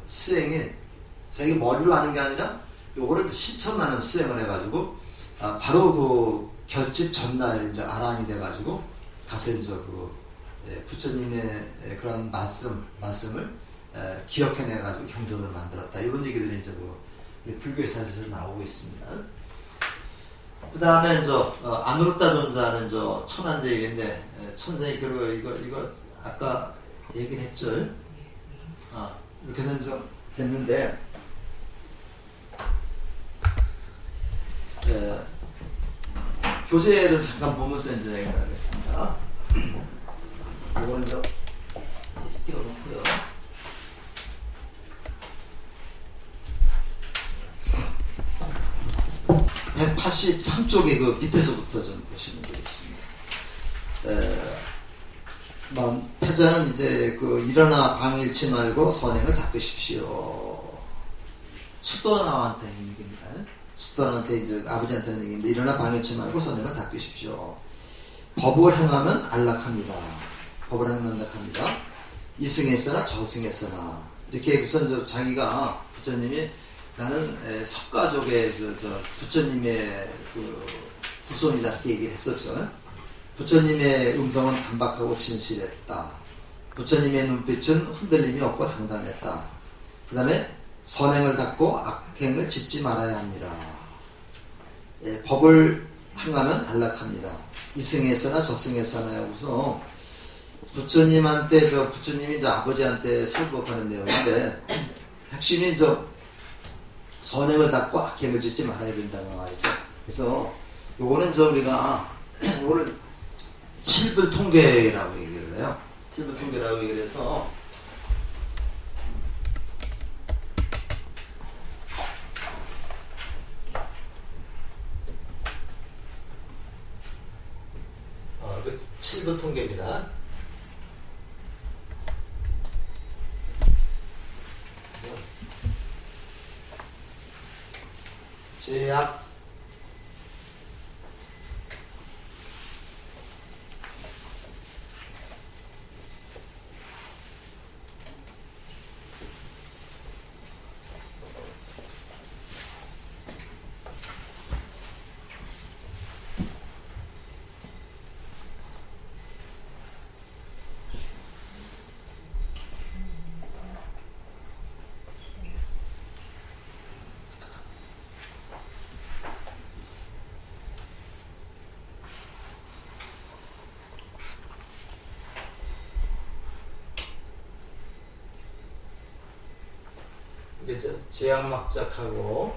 수행에 자기 머리로 하는 게 아니라 요거를 실천하는 수행을 해가지고 바로 결집 전날 이제 아란이 돼가지고 가서 이제 부처님의 그런 말씀을 기억해내가지고 경전을 만들었다. 이런 얘기들이 이제 불교의 사실에서 나오고 있습니다. 그 다음에 이제 아누르타 존자는 이제 천한제일인데 천생이 이거 아까 얘기를 했죠. 이렇게 해서 이제 됐는데 교재를 잠깐 보면서 이제 얘기를 하겠습니다. 이거는 저 띄워놓고요. 183쪽에 그 밑에서부터 좀 보시면 되겠습니다. 패자는 이제 그 일어나 방 잃지 말고 선행을 닦으십시오. 숫도나한테 얘기입니다. 숫도나한테 이제 아버지한테는 얘기인데 일어나 방 잃지 말고 선행을 닦으십시오. 법을 행하면 안락합니다. 법을 행하면 안락합니다. 이승했으나 저승했으나 이렇게 우선 자기가 부처님이 나는 석가족의 부처님의 그 후손이다 이렇게 얘기를 했었죠. 부처님의 음성은 단박하고 진실했다. 부처님의 눈빛은 흔들림이 없고 당당했다. 그 다음에 선행을 닦고 악행을 짓지 말아야 합니다. 법을 행하면 안락합니다. 이승했으나 저승했으나 하고서 부처님한테 부처님이 이제 아버지한테 설법하는 내용인데 핵심이 선행을 닦고 악행을 짓지 말아야 된다는 말이죠. 그래서 요거는 우리가 오늘 7불 통계라고 얘기를 해요. 7불 통계라고 얘기를 해서 그 7불 통계입니다. 제약 제약막작하고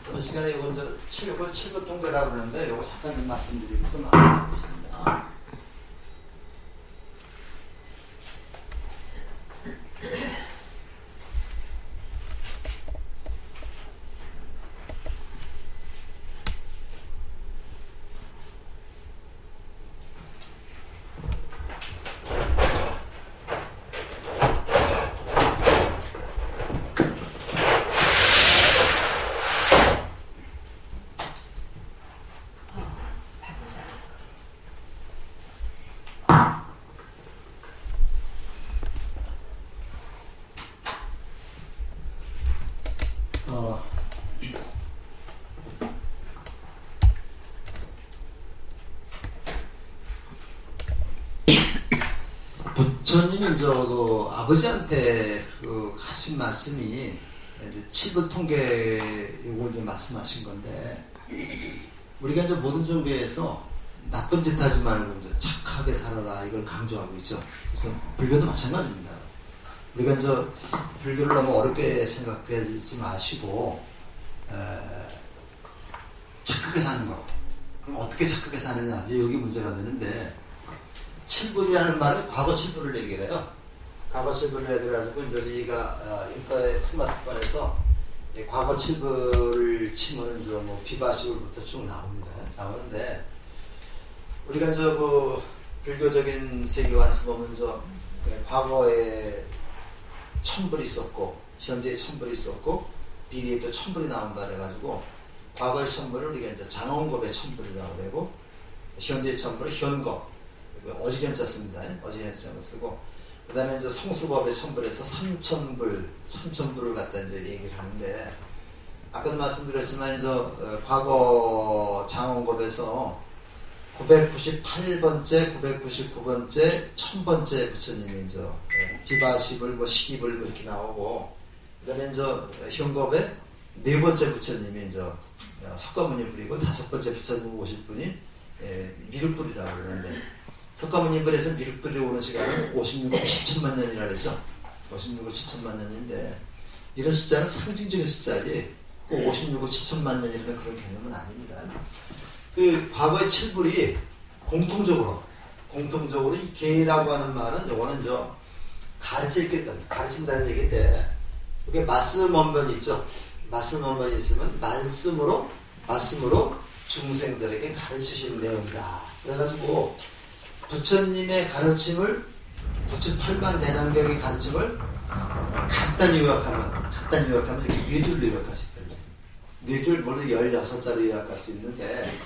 어느 시간에 이건 7번 통계라고 그러는데 이거 잠깐 좀 말씀드리고서 나가겠습니다. 부처님이 그 아버지한테 하신 말씀이 이제 7번 통계 요걸 이제 말씀하신 건데 우리가 이제 모든 종교에서 나쁜 짓 하지 말고 이제 착하게 살아라 이걸 강조하고 있죠. 그래서 불교도 마찬가지입니다. 우리가 이제 불교를 너무 어렵게 생각하지 마시고 착하게 사는 거. 그럼 어떻게 착하게 사느냐 이제 여기 문제가 되는데 7분이라는 말은 과거 7분을 얘기를 해요. 과거 7분을 얘기해가지고 이제 우리가 인터넷 스마트폰에서 과거 7분을 치면 이제 뭐 비바시불부터 쭉 나옵니다. 나오는데 우리가 이제 그 불교적인 세계관에서 보면 과거에 천불이 있었고 현재에 천불이 있었고 미래에 또 천불이 나온다 그래가지고 과거의 천불을 우리가 이제 장원겁의 천불이라고 그러고 현재의 천불을 현겁 어지현자 씁니다. 어지현자를 쓰고 그 다음에 이제 성수법의 천불에서 삼천불을 갖다 이제 얘기를 하는데 아까도 말씀드렸지만 이제 과거 장원겁에서 998번째, 999번째, 1000번째 부처님이 이제 비바시불, 시기불 이렇게 나오고 그다음에 이제 현겁에 네 번째 부처님이 이제 석가모니 불이고 다섯 번째 부처님 오실 분이 미륵불이라고 그러는데 석가모니 불에서 미륵불이 오는 시간은 56억 7천만 년이라 그러죠. 56억 7천만 년인데 이런 숫자는 상징적인 숫자지 56억 7천만 년이라는 그런 개념은 아닙니다. 그 과거의 칠불이 공통적으로 이 계라고 하는 말은 요거는 가르친다는 얘기인데 이게 말씀 원본이 있죠. 말씀 원본이 있으면 말씀으로 중생들에게 가르치시는 내용이다. 그래가지고 부처님의 가르침을 부처 8만 대장경의 가르침을 간단히 요약하면 이렇게 4줄로 요약할 수 있다. 4줄 물론 16자로 요약할 수 있는데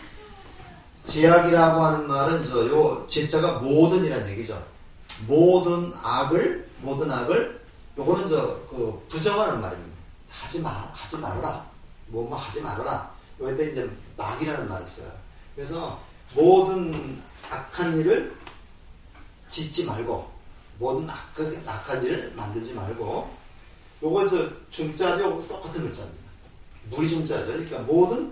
제약이라고 하는 말은 요 제자가 모든이라는 얘기죠. 모든 악을 요거는 그 부정하는 말입니다. 하지 말아라. 뭐 하지 말아라. 여기다 이제 막이라는 말을 써요. 그래서 모든 악한 일을 짓지 말고 모든 악한 일을 만들지 말고 요거 중자도 똑같은 글자입니다. 무리 중자죠. 그러니까 모든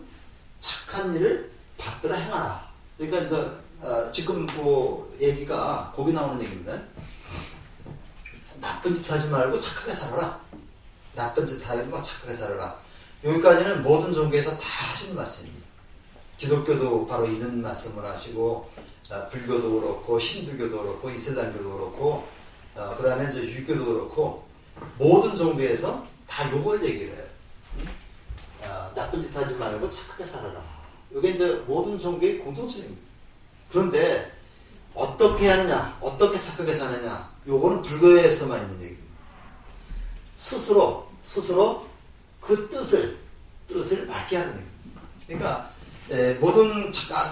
착한 일을 받들어 행하라. 그러니까 지금 그 얘기가 거기 나오는 얘기입니다. 나쁜 짓 하지 말고 착하게 살아라. 나쁜 짓 하지 말고 착하게 살아라. 여기까지는 모든 종교에서 다 하시는 말씀입니다. 기독교도 바로 이런 말씀을 하시고 불교도 그렇고 힌두교도 그렇고 이슬람교도 그렇고 그 다음에 이제 유교도 그렇고 모든 종교에서 다 요걸 얘기를 해요. 나쁜 짓 하지 말고 착하게 살아라. 이게 이제 모든 종교의 공통점입니다. 그런데 어떻게 하느냐, 어떻게 착하게 사느냐, 요거는 불교에서만 있는 얘기입니다. 스스로 그 뜻을 맑게 하는 얘기입니다. 그러니까 모든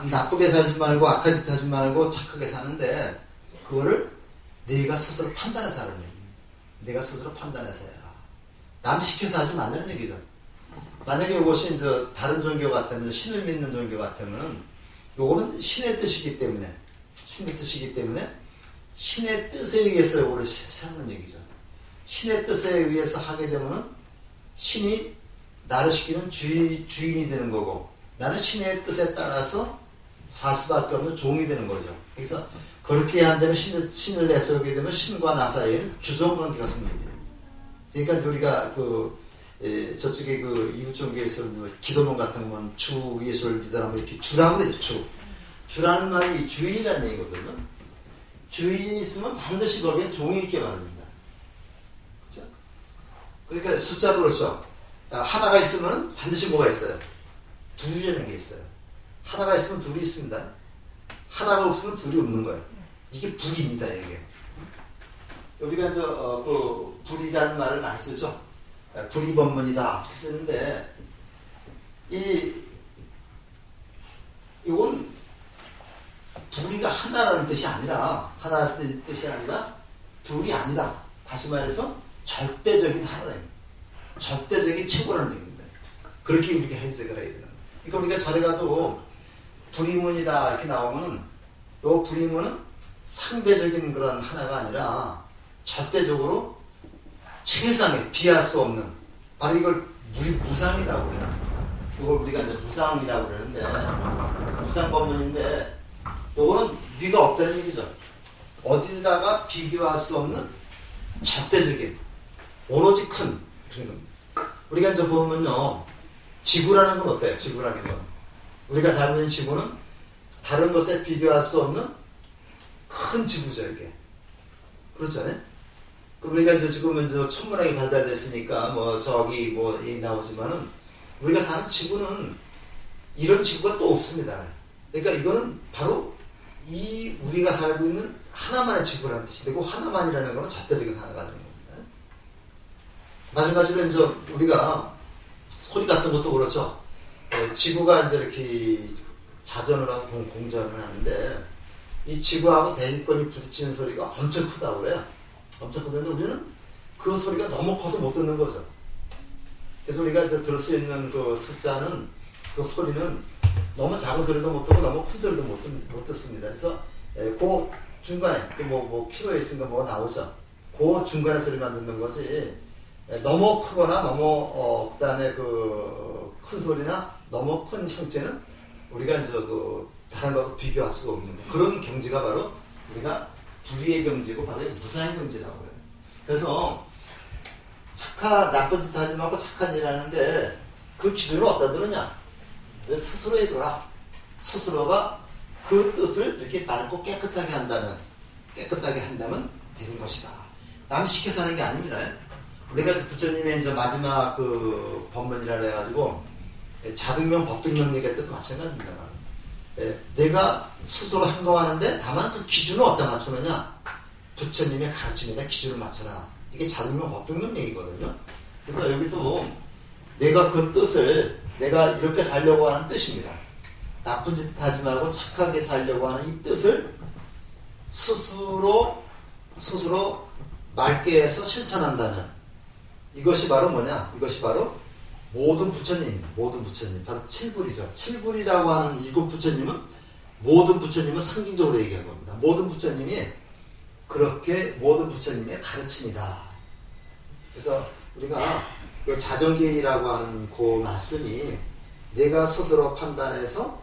나쁘게 살지 말고 악한 짓 하지 말고 착하게 사는데 그거를 내가 스스로 판단해서 하는 얘기입니다. 내가 스스로 판단해서 해라. 남 시켜서 하지 말라는 얘기죠. 만약에 이것이 이제 다른 종교 같으면 신을 믿는 종교 같으면 요거는 신의 뜻이기 때문에 신의 뜻에 의해서 요거를 하는 얘기죠. 신의 뜻에 의해서 하게 되면 신이 나를 시키는 주인이 되는 거고 나는 신의 뜻에 따라서 살 수밖에 없는 종이 되는 거죠. 그래서 그렇게 한다면 신을 내세우게 되면 신과 나 사이에는 주종관계가 생깁니다. 그러니까 우리가 저쪽에 이웃 종교에서 기도문 같은 건 주 예수를 믿으라면 이렇게 주라고 되죠. 주라는 말이 주인이라는 얘기거든요. 주인이 있으면 반드시 거기에 종이 있게 마련입니다. 그렇죠? 그러니까 숫자도 그렇죠. 하나가 있으면 반드시 뭐가 있어요? 둘이라는 게 있어요. 하나가 있으면 둘이 있습니다. 하나가 없으면 둘이 없는 거예요. 이게 불입니다, 이게. 우리가 불이라는 말을 많이 쓰죠. 불이 법문이다 이렇게 쓰는데 이건 불이가 하나라는 뜻이 아니라 둘이 아니다. 다시 말해서 절대적인 하나입니다. 절대적인 최고라는 얘기입니다. 그렇게 우리가 해석을 해야 되는 거예요. 그러니까 우리가 절에 가도 불이문이다 이렇게 나오면은 요 불이문은 상대적인 그런 하나가 아니라 절대적으로 최상의 비할 수 없는 바로 이걸 무상이라고 해요. 이걸 우리가 이제 무상이라고 그러는데 무상 법문인데 요거는 위가 없다는 얘기죠. 어디다가 비교할 수 없는 절대적인 오로지 큰 그런 겁니다. 우리가 이제 보면요 지구라는 건 어때요? 지구라는 건 우리가 잘 보는 지구는 다른 것에 비교할 수 없는 큰 지구죠 이게. 그렇잖아요. 우리가 이제 지금은 천문학이 발달됐으니까 나오지만은 우리가 사는 지구는 이런 지구가 또 없습니다. 그러니까 이거는 바로 우리가 살고 있는 하나만의 지구라는 뜻이 되고 하나만이라는 것은 절대적인 하나가 되는 겁니다. 마찬가지로 이제 우리가 소리 같은 것도 그렇죠. 지구가 이제 이렇게 자전을 하고 공전을 하는데 이 지구하고 대기권이 부딪히는 소리가 엄청 크다고 그래요. 엄청 크던데 우리는 그 소리가 너무 커서 못 듣는 거죠. 그래서 우리가 이제 들을 수 있는 그 숫자는 그 소리는 너무 작은 소리도 못 듣고 너무 큰 소리도 못 듣습니다. 그래서 그 중간에 킬로에 있으니까 뭐가 나오죠. 그 중간의 소리만 듣는 거지 너무 크거나 너무 그다음에 큰 소리나 너무 큰 형체는 우리가 이제 다른 것과 비교할 수가 없는 그런 경지가 바로 우리가 불의의 경지고 바로 무상의 경지라고 해요. 그래서 나쁜 짓 하지 말고 착한 일 하는데 그 기준은 어디다 두느냐? 스스로에 둬라. 스스로가 그 뜻을 이렇게 맑고 깨끗하게 한다면 되는 것이다. 남이 시켜서 하는 게 아닙니다. 우리가 부처님의 이제 마지막 법문이라 해가지고 자등명, 법등명 얘기할 때도 마찬가지입니다. 내가 스스로 행동하는데 다만 그 기준을 어디다 맞추느냐? 부처님의 가르침에다 기준을 맞춰라. 이게 자등명, 법등명 얘기거든요. 그래서 여기도 내가 그 뜻을 내가 이렇게 살려고 하는 뜻입니다. 나쁜 짓 하지 말고 착하게 살려고 하는 이 뜻을 스스로 맑게 해서 실천한다면 이것이 바로 뭐냐? 이것이 바로 모든 부처님입니다. 모든 부처님. 바로 칠불이죠. 칠불이라고 하는 일곱 부처님은 모든 부처님은 상징적으로 얘기한 겁니다. 모든 부처님이 그렇게 모든 부처님의 가르침이다. 그래서 우리가 그 자정계의라고 하는 그 말씀이 내가 스스로 판단해서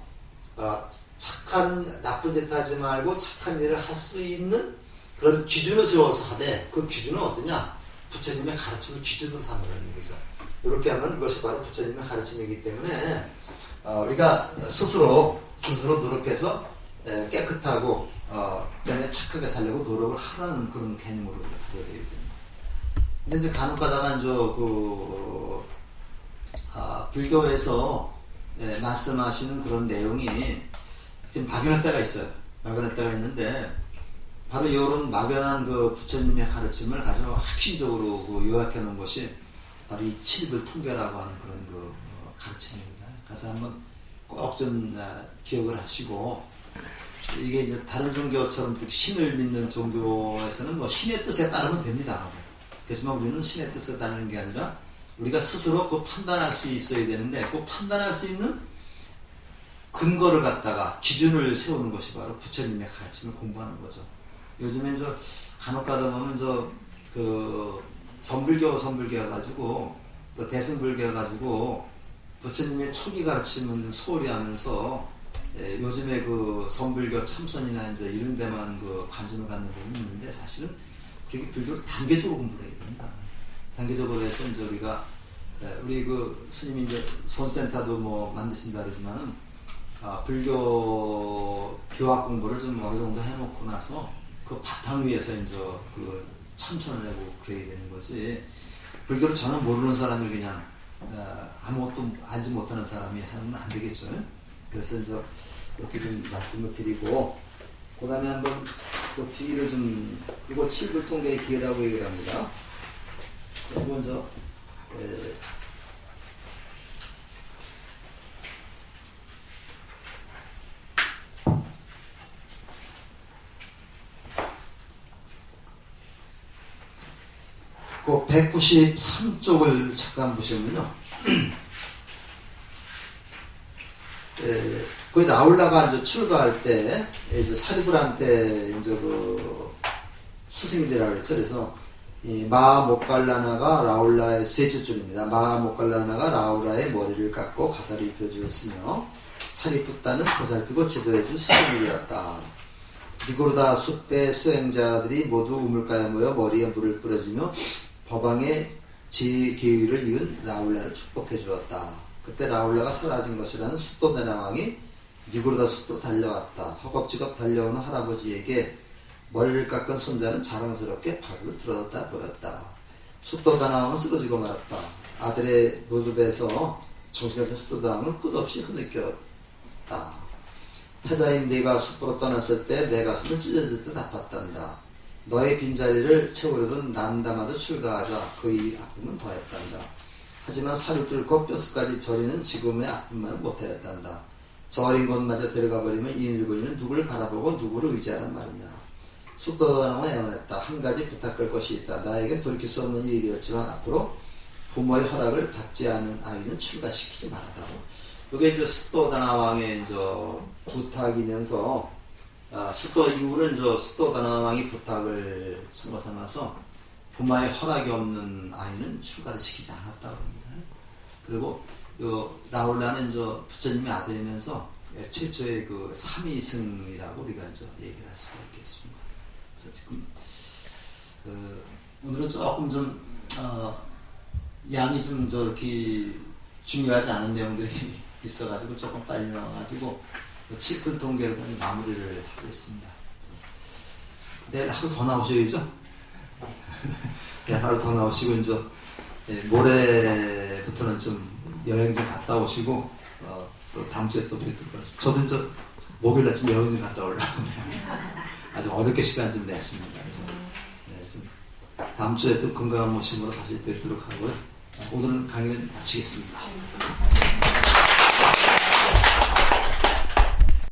나쁜 짓 하지 말고 착한 일을 할 수 있는 그런 기준을 세워서 하되 그 기준은 어떠냐? 부처님의 가르침을 기준으로 삼으라는 거죠. 이렇게 하면 이것이 바로 부처님의 가르침이기 때문에 우리가 스스로 노력해서 깨끗하고 그다음에 착하게 살려고 노력을 하라는 그런 개념으로 가져야 되기 때문에. 근데 이제 간혹 가다가 이제 불교에서 말씀하시는 그런 내용이 지금 막연할 때가 있어요. 막연할 때가 있는데 바로 이런 막연한 부처님의 가르침을 아주 핵심적으로 요약해 놓은 것이 바로 이 칠불 통계라고 하는 그런 가르침입니다. 그래서 한번 꼭 좀 기억을 하시고 이게 이제 다른 종교처럼 신을 믿는 종교에서는 신의 뜻에 따르면 됩니다. 그렇지만 우리는 신의 뜻에 따르는 게 아니라 우리가 스스로 판단할 수 있어야 되는데 판단할 수 있는 근거를 갖다가 기준을 세우는 것이 바로 부처님의 가르침을 공부하는 거죠. 요즘에 간혹 가다 보면 선불교 해가지고 또 대승불교 해가지고 부처님의 초기 가르침은 소홀히 하면서 요즘에 선불교 참선이나 이제 이런 데만 관심을 갖는 부분이 있는데 사실은 그게 불교를 단계적으로 공부를 해야 됩니다. 단계적으로 해서 이제 우리 스님이 이제 손센터도 만드신다 그러지만은 불교 교학 공부를 좀 어느 정도 해놓고 나서 그 바탕 위에서 이제 참선을 하고 그래야 되는 거지. 불교를 전혀 모르는 사람이 그냥 아무것도 알지 못하는 사람이 하면 안 되겠죠. 그래서 이제 이렇게 좀 말씀을 드리고 그 다음에 한번 그 뒤를 이거 칠불통계의 기회라고 얘기를 합니다. 그리고 이제 그 193쪽을 잠깐 보시면요. 거기 라울라가 이제 출가할 때, 이제 사리불한테 이제 스승이라고 했죠. 그래서 이 마모칼라나가 라울라의 셋째 줄입니다. 마모칼라나가 라울라의 머리를 깎고 가사를 입혀주었으며 사리푸타는 보살피고 제도해준 스승이 되었다. 니고르다 숲의 수행자들이 모두 우물가에 모여 머리에 물을 뿌려주며 법왕의 제계위를 이은 라울라를 축복해 주었다. 그때 라울라가 사라진 것이라는 숫도다나 왕이 니고르다 숲으로 달려왔다. 허겁지겁 달려오는 할아버지에게 머리를 깎은 손자는 자랑스럽게 발을 들었다 보였다. 숫도다나 왕은 쓰러지고 말았다. 아들의 무릎에서 정신을 든 숫도다나 왕은 끝없이 흐느꼈다. 타자인 네가 숲으로 떠났을 때 내 가슴은 찢어질 듯 아팠단다. 너의 빈자리를 채우려던 난다마저 출가하자 그의 아픔은 더했단다. 하지만 살을 뚫고 뼛속까지 저리는 지금의 아픔만은 못하였단다. 저 어린 것마저 데려가 버리면 이 늙은이는 누구를 바라보고 누구를 의지하란 말이냐. 숫도다나와 애원했다. 한 가지 부탁할 것이 있다. 나에게 돌이킬 수 없는 일이 되었지만 앞으로 부모의 허락을 받지 않은 아이는 출가시키지 말아다오. 이게 이제 숫도다나 왕의 이제 부탁이면서 숫도 이후는 숫도다나 왕이 부탁을 참고 삼아서 부모의 허락이 없는 아이는 출가를 시키지 않았다고 합니다. 그리고 라울라는 부처님의 아들이면서 최초의 그 삼위승이라고 우리가 얘기를 할 수가 있겠습니다. 그래서 지금 오늘은 조금 좀 양이 좀 저렇게 중요하지 않은 내용들이 있어가지고 조금 빨리 나와가지고 7분 통계를 마무리를 하겠습니다. 내일 하루 더 나오셔야죠. 내일 하루 더 나오시고 이제 모레부터는 좀 여행 좀 갔다 오시고 또 다음 주에 또 뵙을 거예요. 저도 이제 목요일날 좀 여행 좀 갔다 오려고 아주 어렵게 시간 좀 냈습니다. 그래서 다음 주에 또 건강한 모습으로 다시 뵙도록 하고요. 오늘은 강의를 마치겠습니다.